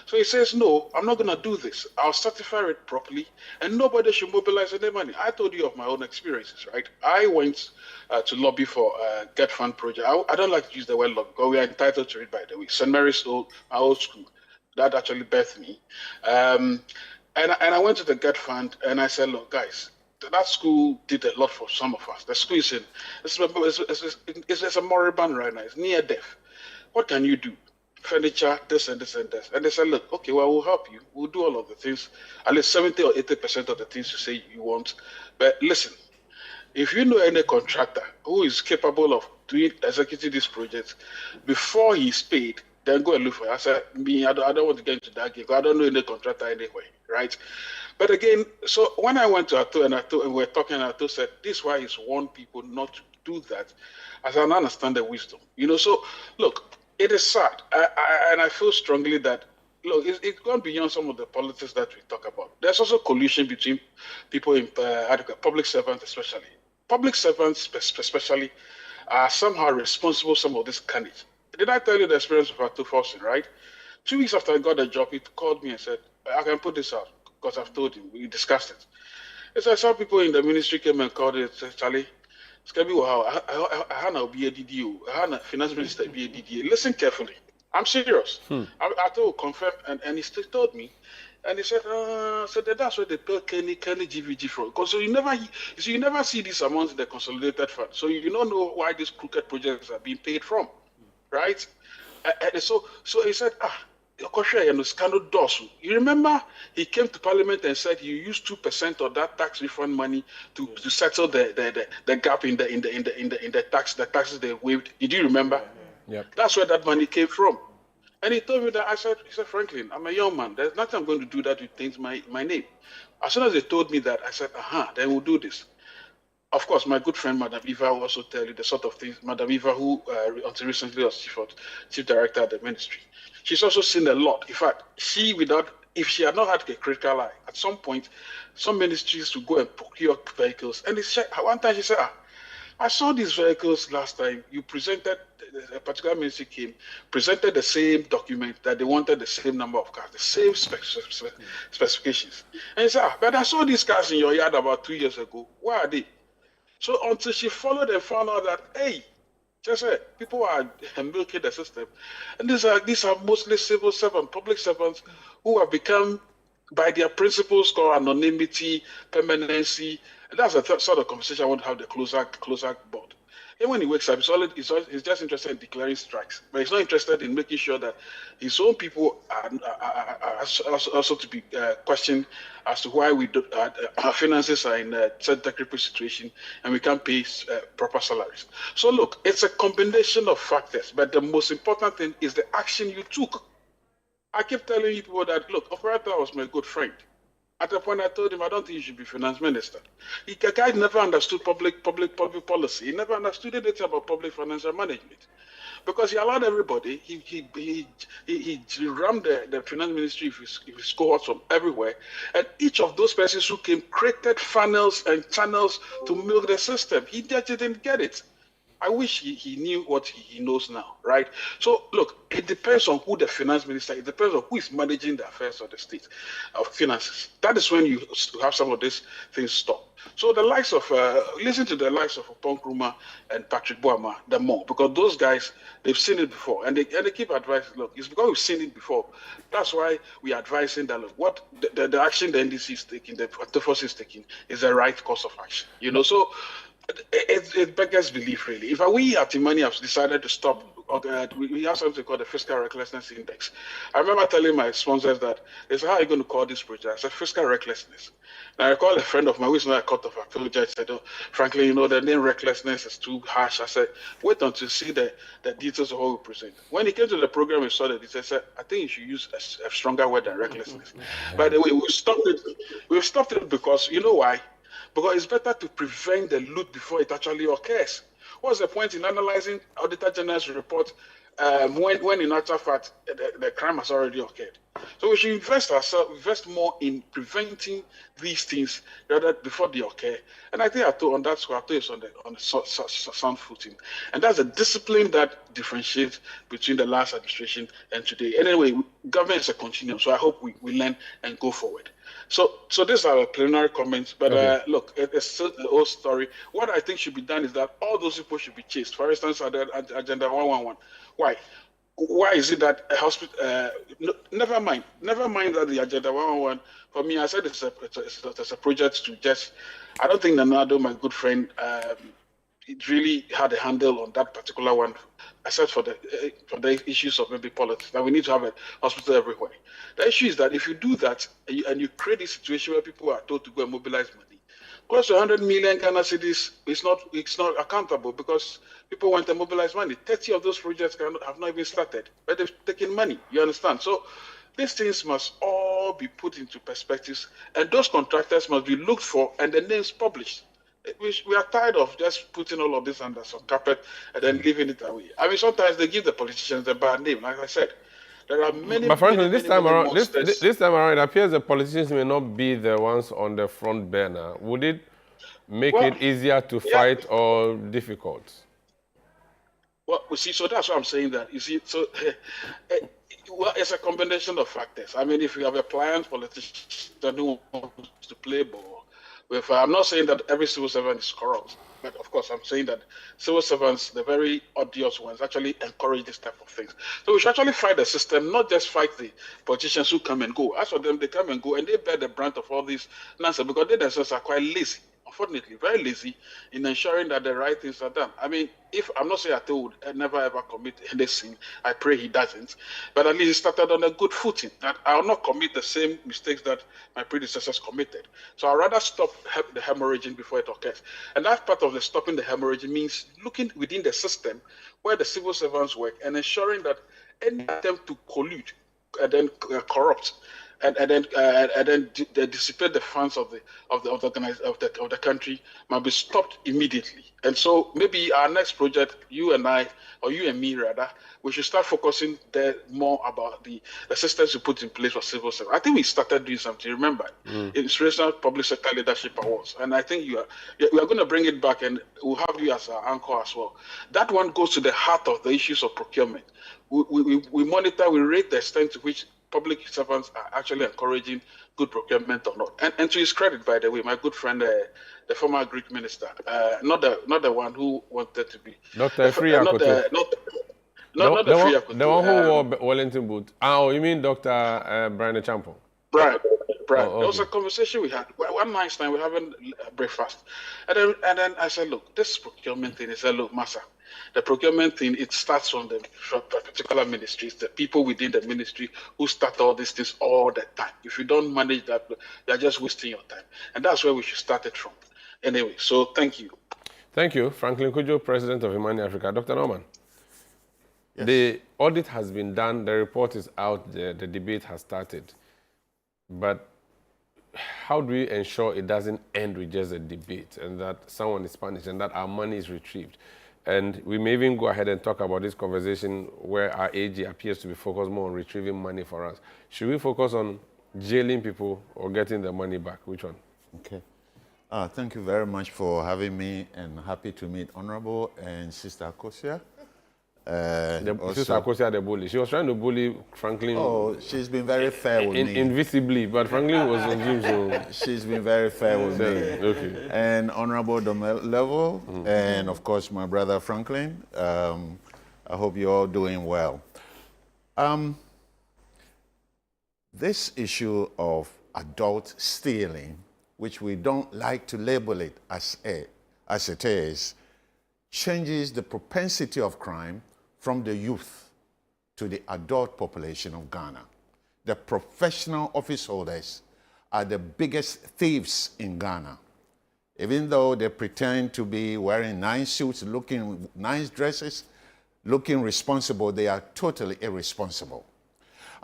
So he says, no, I'm not going to do this. I'll certify it properly, and nobody should mobilize any money. I told you of my own experiences, right? I went to lobby for a Get Fund project. I don't like to use the word lobby, because we are entitled to it, by the way. St. Mary's, my old school, that actually birthed me. And I went to the Get Fund, and I said, look, guys, that school did a lot for some of us. The school is it's a moribund right now. It's near death. What can you do? Furniture, this and this and this. And they said, look, okay, well, we'll help you. We'll do all of the things, at least 70 or 80% of the things you say you want. But listen, if you know any contractor who is capable of executing this project before he's paid, then go and look for it. I said, I don't want to get into that game, because I don't know any contractor anyway, right? But again, so when I went to Ato and we were talking, Ato said, this is why he's warned people not to do that. As I understand the wisdom. You know, so look, it is sad. And I feel strongly that, look, it's gone beyond some of the politics that we talk about. There's also collusion between people in public servants, especially. Public servants, especially, are somehow responsible for some of this carnage. Did I tell you the experience of Ato Forsen, right? 2 weeks after I got the job, he called me and said, I can put this out, because I've told him, we discussed it. He said, some people in the ministry came and called it and said, Charlie, it's going to be I had a DDO, I had a finance minister be a DDA. Listen carefully. I'm serious. I told confirm, and he still told me, and he said, so that's where they pay Kenny GVG from. Because you never see this amount in the consolidated fund. So you don't know why these crooked projects are being paid from, right? And so he said, you remember he came to Parliament and said you used 2% of that tax refund money to settle the gap in the taxes they waived. Did you remember? Yep. That's where that money came from. And he told me that. He said, Franklin, I'm a young man. There's nothing I'm going to do that will change my name. As soon as they told me that, I said, then we'll do this. Of course, my good friend, Madam Eva, will also tell you the sort of things. Madam Eva, who until recently was chief director at the ministry. She's also seen a lot. In fact, if she had not had a critical eye, at some point, some ministries would go and procure vehicles. And one time she said, I saw these vehicles last time. You presented, a particular ministry came, presented the same document that they wanted the same number of cars, the same specifications. And he said, but I saw these cars in your yard about 2 years ago. Where are they? So until she followed and found out that, hey, just people are milking the system. And these are mostly civil servants, public servants, who have become, by their principles, called anonymity, permanency. And that's the sort of conversation I want to have the closer board. And when he wakes up, he's just interested in declaring strikes, but he's not interested in making sure that his own people are also to be questioned as to why our finances are in a critical situation and we can't pay proper salaries. So look, it's a combination of factors, but the most important thing is the action you took. I keep telling people that, look, Operator was my good friend. At the point I told him, I don't think you should be finance minister. The guy never understood public policy. He never understood anything about public financial management. Because he allowed everybody, he rammed the finance ministry with his cohorts from everywhere. And each of those persons who came created funnels and channels to milk the system. He just didn't get it. I wish he knew what he knows now, right? So look, it depends on who the finance minister, it depends on who is managing the affairs of the state, of finances. That is when you have some of these things stop. So the likes of, listen to the likes of Oponkruma and Patrick Boama, the more, because those guys, they've seen it before, and they keep advising, look, it's because we've seen it before. That's why we are advising that, look, what the action the NDC is taking, the force is taking, is the right course of action. You know, so it beggars belief, really. If we at Imani have decided to stop, we have something called the Fiscal Recklessness Index. I remember telling my sponsors that they said, how are you going to call this project? I said, fiscal recklessness. Now, I called a friend of mine who is not a court of appeal judge, said, oh, frankly, you know, the name recklessness is too harsh. I said, wait until you see the details of what we present. When he came to the program, he saw that he said, I think you should use a stronger word than recklessness. By the way, we stopped it. We've stopped it because, you know why? Because it's better to prevent the loot before it actually occurs. What's the point in analyzing Auditor General's report when in actual fact the crime has already occurred? So we should invest more in preventing these things rather before they occur. And I think on that score, I think it's on the sound footing. And that's a discipline that differentiates between the last administration and today. Anyway, government is a continuum, so I hope we learn and go forward. So these are preliminary comments, but okay. Look, it's still the old story. What I think should be done is that all those people should be chased. For instance, Agenda 111. Why? Why is it that a hospital? Never mind that the Agenda 111. For me, I said it's a project to just. I don't think Nanado, my good friend, it really had a handle on that particular one, except for the issues of maybe politics. That we need to have a hospital everywhere. The issue is that if you do that and you create a situation where people are told to go and mobilize money, close to 100 million Ghana cedis, it's not accountable because people want to mobilize money. 30 of those projects have not even started, but they've taken money. You understand? So these things must all be put into perspectives, and those contractors must be looked for and the names published. We are tired of just putting all of this under some carpet and then leaving it away. I mean, sometimes they give the politicians a bad name, like I said. There are many. But frankly, this time around, it appears the politicians may not be the ones on the front burner. Would it make it easier to fight or difficult? Well, we see. So that's why I'm saying that. You see, so well, it's a combination of factors. I mean, if you have a pliant politician who wants to play ball. I'm not saying that every civil servant is corrupt, but of course I'm saying that civil servants, the very odious ones, actually encourage this type of things. So we should actually fight the system, not just fight the politicians who come and go. As for them, they come and go and they bear the brunt of all this nonsense because they themselves are quite lazy. Unfortunately, very lazy in ensuring that the right things are done. I mean, if I'm not saying Ato would never ever commit any sin, I pray he doesn't, but at least he started on a good footing that I will not commit the same mistakes that my predecessors committed. So I'd rather stop the hemorrhaging before it occurs. And that part of the stopping the hemorrhaging means looking within the system where the civil servants work and ensuring that any attempt to collude and then corrupt and then dissipate the funds of the country must be stopped immediately. And so maybe our next project, you and I, or you and me rather, we should start focusing there more about the systems we put in place for civil service. I think we started doing something. Remember, Inspirational Public Sector Leadership Awards, and I think we are going to bring it back, and we'll have you as our anchor as well. That one goes to the heart of the issues of procurement. We monitor, we rate the extent to which public servants are actually encouraging good procurement or not. And to his credit, by the way, my good friend, the former Greek minister, not the one who wanted to be Dr. Friakoto. Not the Friakoto. The one who wore Wellington boot. Oh, you mean Dr. Brian Champo? Brian. Oh, okay. There was a conversation we had. One nice time, we were having breakfast. And then I said, look, this procurement thing, he said, look, Massa, the procurement thing, it starts from the particular ministries, the people within the ministry who start all these things all the time. If you don't manage that, you're just wasting your time. And that's where we should start it from. Anyway, so thank you. Thank you, Franklin Kujo, President of Imani Africa. Dr. Norman, yes. The audit has been done, the report is out there, the debate has started. But how do we ensure it doesn't end with just a debate and that someone is punished and that our money is retrieved? And we may even go ahead and talk about this conversation where our AG appears to be focused more on retrieving money for us. Should we focus on jailing people or getting the money back? Which one? Okay. Thank you very much for having me, and happy to meet Honorable and Sister Akosia. Sister Akosia the bully. She was trying to bully Franklin. Oh, she's been very fair with me. Invisibly, but Franklin was on Zoom, so... She's been very fair with me. Okay. And Honorable Domelevo, and of course my brother Franklin. I hope you're all doing well. This issue of adult stealing, which we don't like to label it as it is, changes the propensity of crime from the youth to the adult population of Ghana. The professional office holders are the biggest thieves in Ghana. Even though they pretend to be wearing nice suits, looking nice dresses, looking responsible, they are totally irresponsible.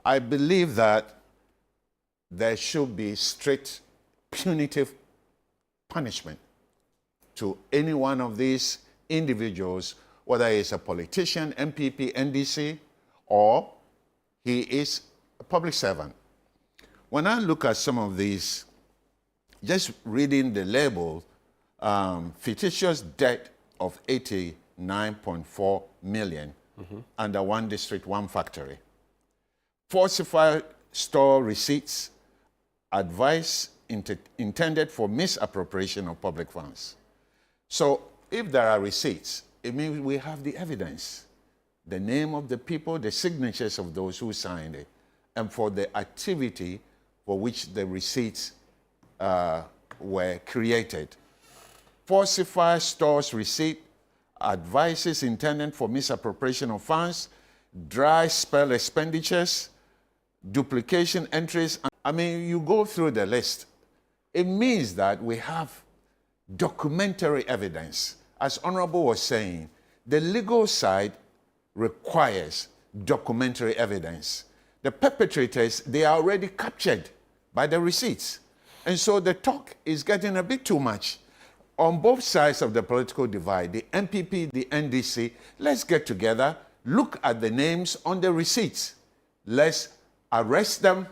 I believe that there should be strict punitive punishment to any one of these individuals, whether he's a politician, MPP, NDC, or he is a public servant. When I look at some of these, just reading the label, fictitious debt of 89.4 million under one district, one factory. Falsified store receipts, advice intended for misappropriation of public funds. So if there are receipts, it means we have the evidence, the name of the people, the signatures of those who signed it, and for the activity for which the receipts were created. Falsified stores receipt, advices intended for misappropriation of funds, dry spell expenditures, duplication entries. I mean, you go through the list. It means that we have documentary evidence. As Honorable was saying, the legal side requires documentary evidence. The perpetrators, they are already captured by the receipts. And so the talk is getting a bit too much. On both sides of the political divide, the MPP, the NDC, let's get together, look at the names on the receipts. Let's arrest them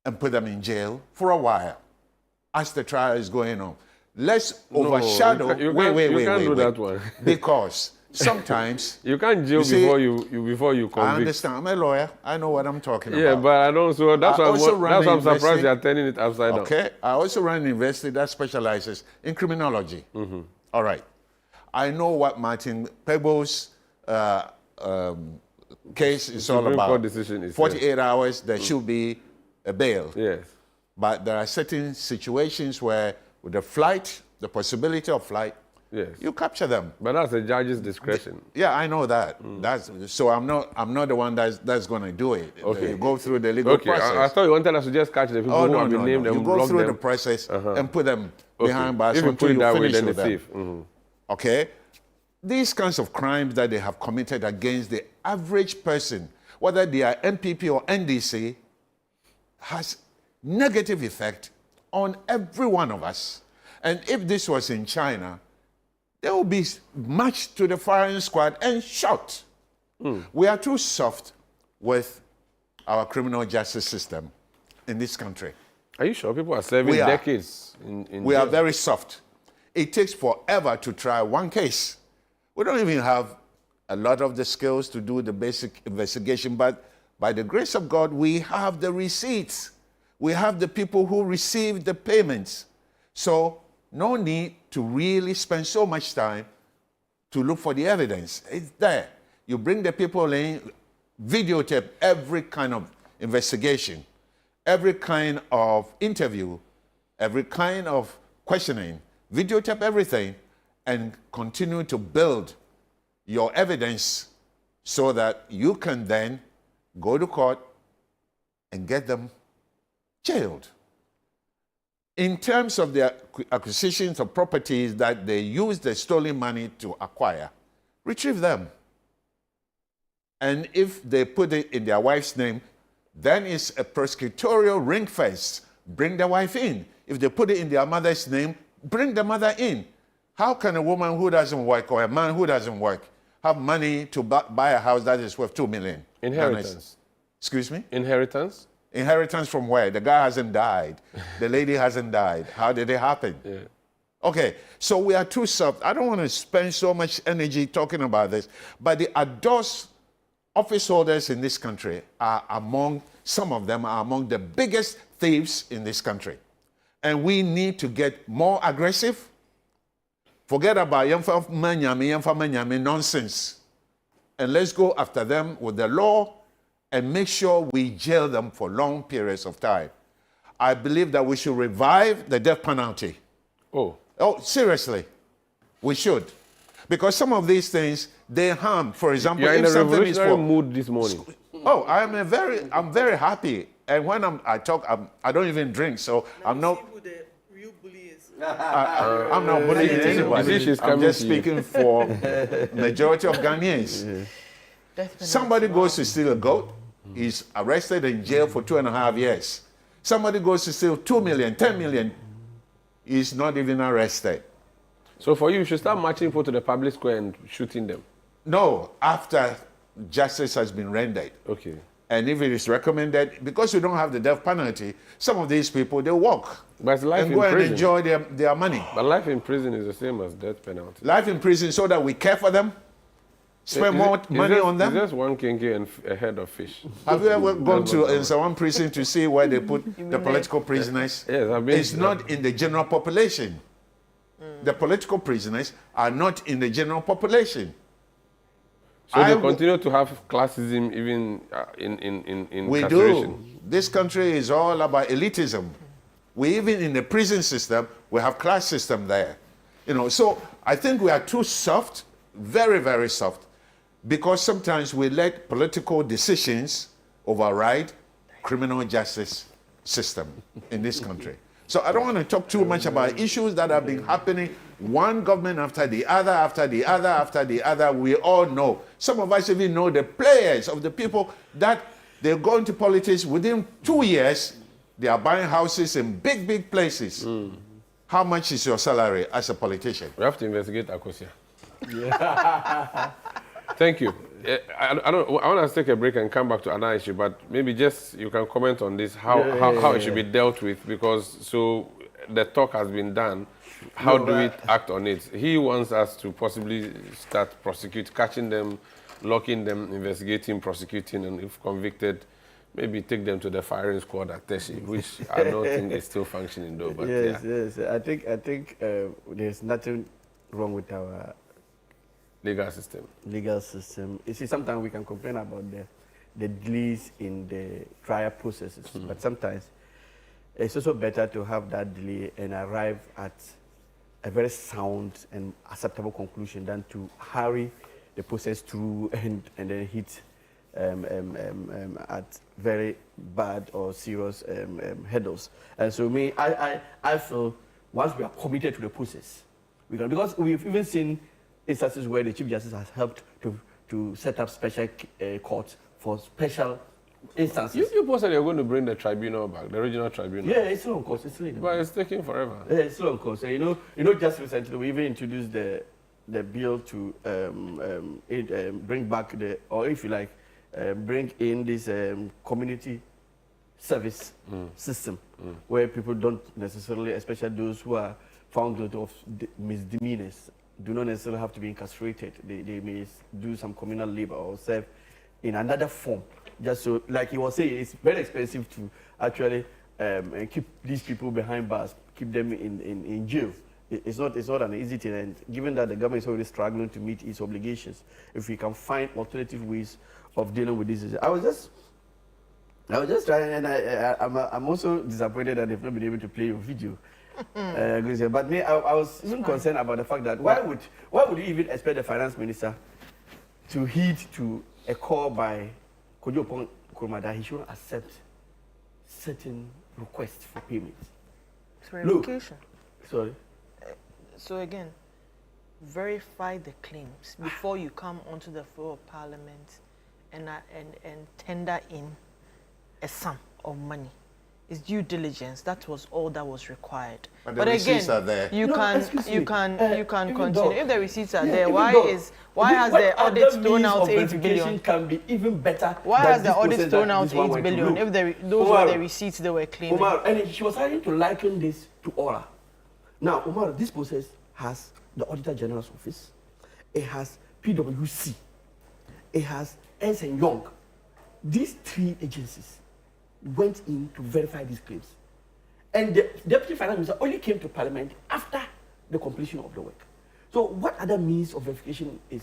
and put them in jail for a while as the trial is going on. Let's overshadow. You can't do that one. Because sometimes you can't jail before you convict. I understand. I'm a lawyer. I know what I'm talking about. Yeah, but I don't. So that's why I'm surprised you are turning it upside down. Okay. I also run an university that specializes in criminology. All right. I know what Martin Pebbles' case is all about. Court decision is 48 hours, there should be a bail. Yes. But there are certain situations where, with the flight, the possibility of flight, yes, you capture them. But that's the judge's discretion. Yeah, I know that. So I'm not the one that's going to do it. Okay. You go through the legal process. I thought you wanted us to just catch the people who have been named and you go block through them. the process and put them behind bars if you until put it you that way, finish then with it's them. safe. Okay? These kinds of crimes that they have committed against the average person, whether they are MPP or NDC, has negative effect on every one of us. And if this was in China, they will be marched to the firing squad and shot. We are too soft with our criminal justice system in this country. Are you sure? People are serving decades in We jail. are very soft. It takes forever to try one case. We don't even have a lot of the skills to do the basic investigation, but by the grace of God, we have the receipts. We have the people who receive the payments. So no need to really spend so much time to look for the evidence. It's there. You bring the people in, videotape every kind of investigation, every kind of interview, every kind of questioning, videotape everything, and continue to build your evidence so that you can then go to court and get them jailed. In terms of the acquisitions of properties that they use the stolen money to acquire, retrieve them. And if they put it in their wife's name, then it's a prosecutorial ring fence. Bring the wife in. If they put it in their mother's name, bring the mother in. How can a woman who doesn't work or a man who doesn't work have money to buy a house that is worth 2 million? Inheritance. Excuse me? Inheritance? Inheritance from where? The guy hasn't died. The lady hasn't died. How did it happen? Yeah. Okay, so we are too soft. I don't want to spend so much energy talking about this, but the adults office holders in this country are some of them are among the biggest thieves in this country. And we need to get more aggressive. Forget about yamfa nonsense. And let's go after them with the law and make sure we jail them for long periods of time. I believe that we should revive the death penalty. Oh, seriously, we should. Because some of these things, they harm. For example, you're in if a something is revolutionary mood this morning. Oh, I'm very happy. And when I talk, I don't even drink, so I'm not. I'm not bullying anybody. I'm just speaking for majority of Ghanaians. Somebody goes to steal a goat, he's arrested and jailed for 2.5 years. Somebody goes to steal 2 million, 10 million, he's not even arrested. So for you should start marching people to the public square and shooting them? No, after justice has been rendered. Okay. And if it is recommended, because we don't have the death penalty, some of these people, they walk but life and in go prison. and enjoy their money. But life in prison is the same as death penalty. Life in prison so that we care for them, spend more money on them. It's just one kinky and a head of fish. Have you ever gone to one prison to see where they put the political prisoners? Yes, I've been. It's not in the general population. The political prisoners are not in the general population. So they continue to have classism even in we incarceration. do. This country is all about elitism. We even in the prison system, we have class system there. You know, so I think we are too soft, very, very soft, because sometimes we let political decisions override criminal justice system in this country. So I don't want to talk too much about issues that have been happening, one government after the other, after the other, after the other. We all know. Some of us even know the players of the people that they go into politics within 2 years, they are buying houses in big, big places. How much is your salary as a politician? We have to investigate Akosia. Yeah. Thank you. I want us to take a break and come back to another issue, but maybe just you can comment on this, how it should be dealt with, because so the talk has been done. How do we act on it? He wants us to possibly start catching them, locking them, investigating, prosecuting, and if convicted, maybe take them to the firing squad at Teshi, which I don't think is still functioning though. But yes. I think there's nothing wrong with our legal system. You see, sometimes we can complain about the delays in the trial processes, but sometimes it's also better to have that delay and arrive at a very sound and acceptable conclusion than to hurry the process through and then hit at very bad or serious hurdles. And so I feel once we are committed to the process, we can, because we've even seen instances where the Chief Justice has helped to set up special courts for special instances. You said you're going to bring the tribunal back, the regional tribunal. Yeah, it's still on course. But it's taking forever. Yeah, it's still on course. You know, just recently we even introduced the bill to bring back or if you like, bring in this community service system where people don't necessarily, especially those who are found guilty of misdemeanors, do not necessarily have to be incarcerated. They may do some communal labor or serve in another form. Just so, like he was saying, it's very expensive to actually keep these people behind bars, keep them in jail. It's not an easy thing, and given that the government is already struggling to meet its obligations, if we can find alternative ways of dealing with this, I was just trying, and I'm also disappointed that they've not been able to play your video. But me, I was even concerned about the fact that why would you even expect the finance minister to heed to a call by Kojo Nkrumah that he should accept certain requests for payment? It's verification. Sorry. So again, verify the claims before you come onto the floor of Parliament and tender in a sum of money. is due diligence. That was all that was required. But again, receipts are there. you can continue. If the receipts are there, why has the audit thrown out 8 billion? Can be even better. Why has the audit thrown out 8 billion if those were the receipts they were claiming? Umar, and she was trying to liken this to Aura. Now, Umar, this process has the Auditor General's Office, it has PwC, it has Ernst & Young. These three agencies went in to verify these claims. And the Deputy Finance Minister only came to Parliament after the completion of the work. So what other means of verification is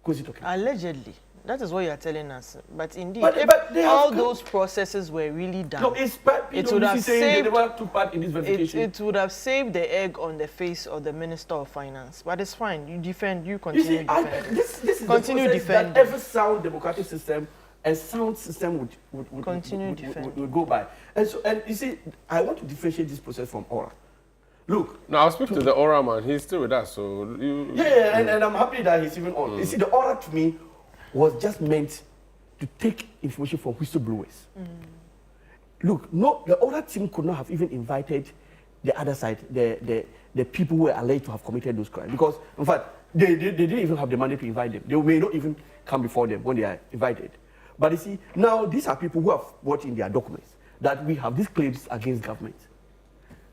Kosi talking? Allegedly. That is what you are telling us. But indeed, if all those processes were really done, no, it would have saved, took part in this verification. It would have saved the egg on the face of the Minister of Finance. But it's fine. You defend. You continue defending. This is continue the defending. That every sound democratic system and sound system would go by. And you see, I want to differentiate this process from Aura. Look. Now I'll speak to the Aura man. He's still with us, so and I'm happy that he's even on. You see, the Aura to me was just meant to take information from whistleblowers. Look, no, the Aura team could not have even invited the other side, the people who were alleged to have committed those crimes, because in fact they didn't even have the money to invite them. They may not even come before them when they are invited. But you see, now these are people who have brought in their documents that we have these claims against government.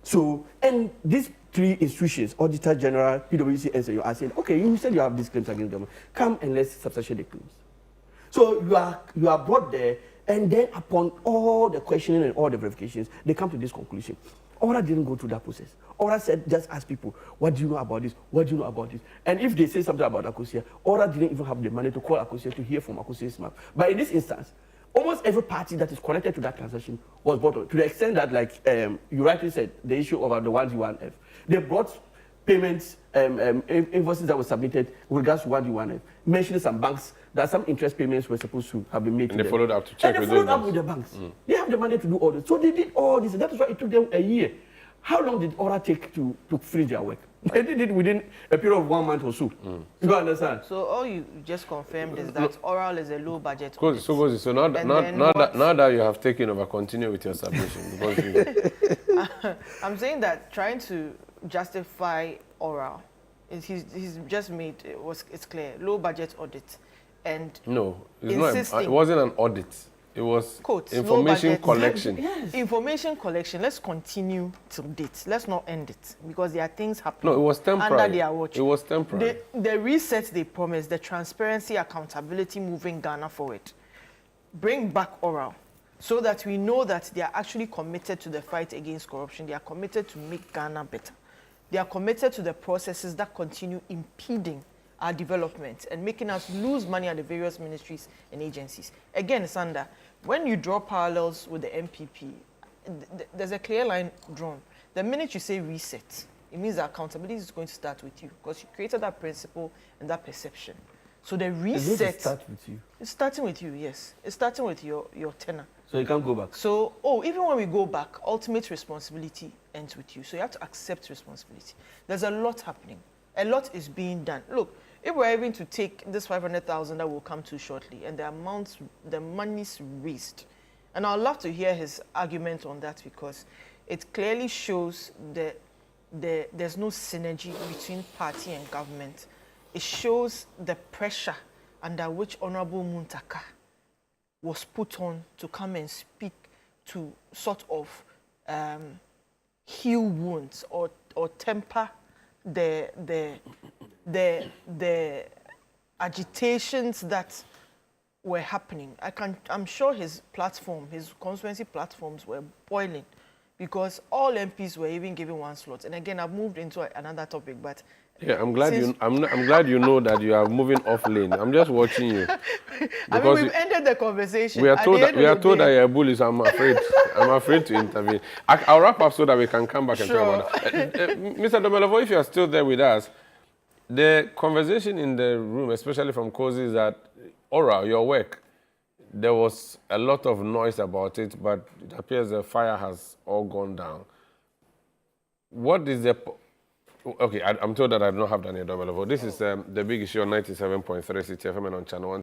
So, and these three institutions, Auditor General, PwC, and you are saying, okay, you said you have these claims against government. Come and let's substantiate the claims. So you are brought there, and then upon all the questioning and all the verifications, they come to this conclusion. Aura didn't go through that process. Aura said, just ask people, what do you know about this? What do you know about this? And if they say something about Akosia, Aura didn't even have the money to call Akosia to hear from Akosia's map. But in this instance, almost every party that is connected to that transaction was brought on, to the extent that, like you rightly said, the issue about the 1D1F. They brought payments, invoices that were submitted with regards to 1D1F, mentioning some banks that some interest payments were supposed to have been made. And to they them. followed up to check and with they followed up with the banks. They have the money to do all this. So they did all this. That is why it took them a year. How long did Aura take to finish their work? They did it within a period of 1 month or so. You understand? So all you just confirmed is that Oral is a low budget. So now that you have taken over, continue with your submission. Because I'm saying that trying to justify Oral, he's just made it's clear, low budget audit, and no, it wasn't an audit. It was information collection. Yes. Information collection. Let's continue till date. Let's not end it, because there are things happening. No, it was temporary. Under their watch. It was temporary. The reset they promised, the transparency, accountability, moving Ghana forward. Bring back Oral, so that we know that they are actually committed to the fight against corruption. They are committed to make Ghana better. They are committed to the processes that continue impeding our development and making us lose money at the various ministries and agencies. Again, Sanda, when you draw parallels with the MPP, there's a clear line drawn. The minute you say reset, it means that accountability is going to start with you, because you created that principle and that perception. So the reset... It start with you? It's starting with you, yes. It's starting with your tenor. So you can't go back? So, even when we go back, ultimate responsibility ends with you. So you have to accept responsibility. There's a lot happening. A lot is being done. Look, if we're able to take this 500,000 that we'll come to shortly, and the money's raised, and I'd love to hear his argument on that, because it clearly shows that there's no synergy between party and government. It shows the pressure under which Honorable Muntaka was put on to come and speak to sort of heal wounds or temper the agitations that were happening. I'm sure his constituency platforms were boiling, because all MPs were even given one slot. And again, I've moved into another topic, but yeah, I'm glad you know that you are moving off lane. I'm just watching you. I mean, we've ended the conversation. We are told that you're bullies. I'm afraid to intervene. I'll wrap up so that we can come back and talk about that. Mr. Domelevo, if you are still there with us, the conversation in the room, especially from Kosi, is that Oral, your work, there was a lot of noise about it, but it appears the fire has all gone down. What is the... Okay, I'm told that I don't have Daniel Domelevo. This is the big issue on 97.3 CTFM and on ChannelOne.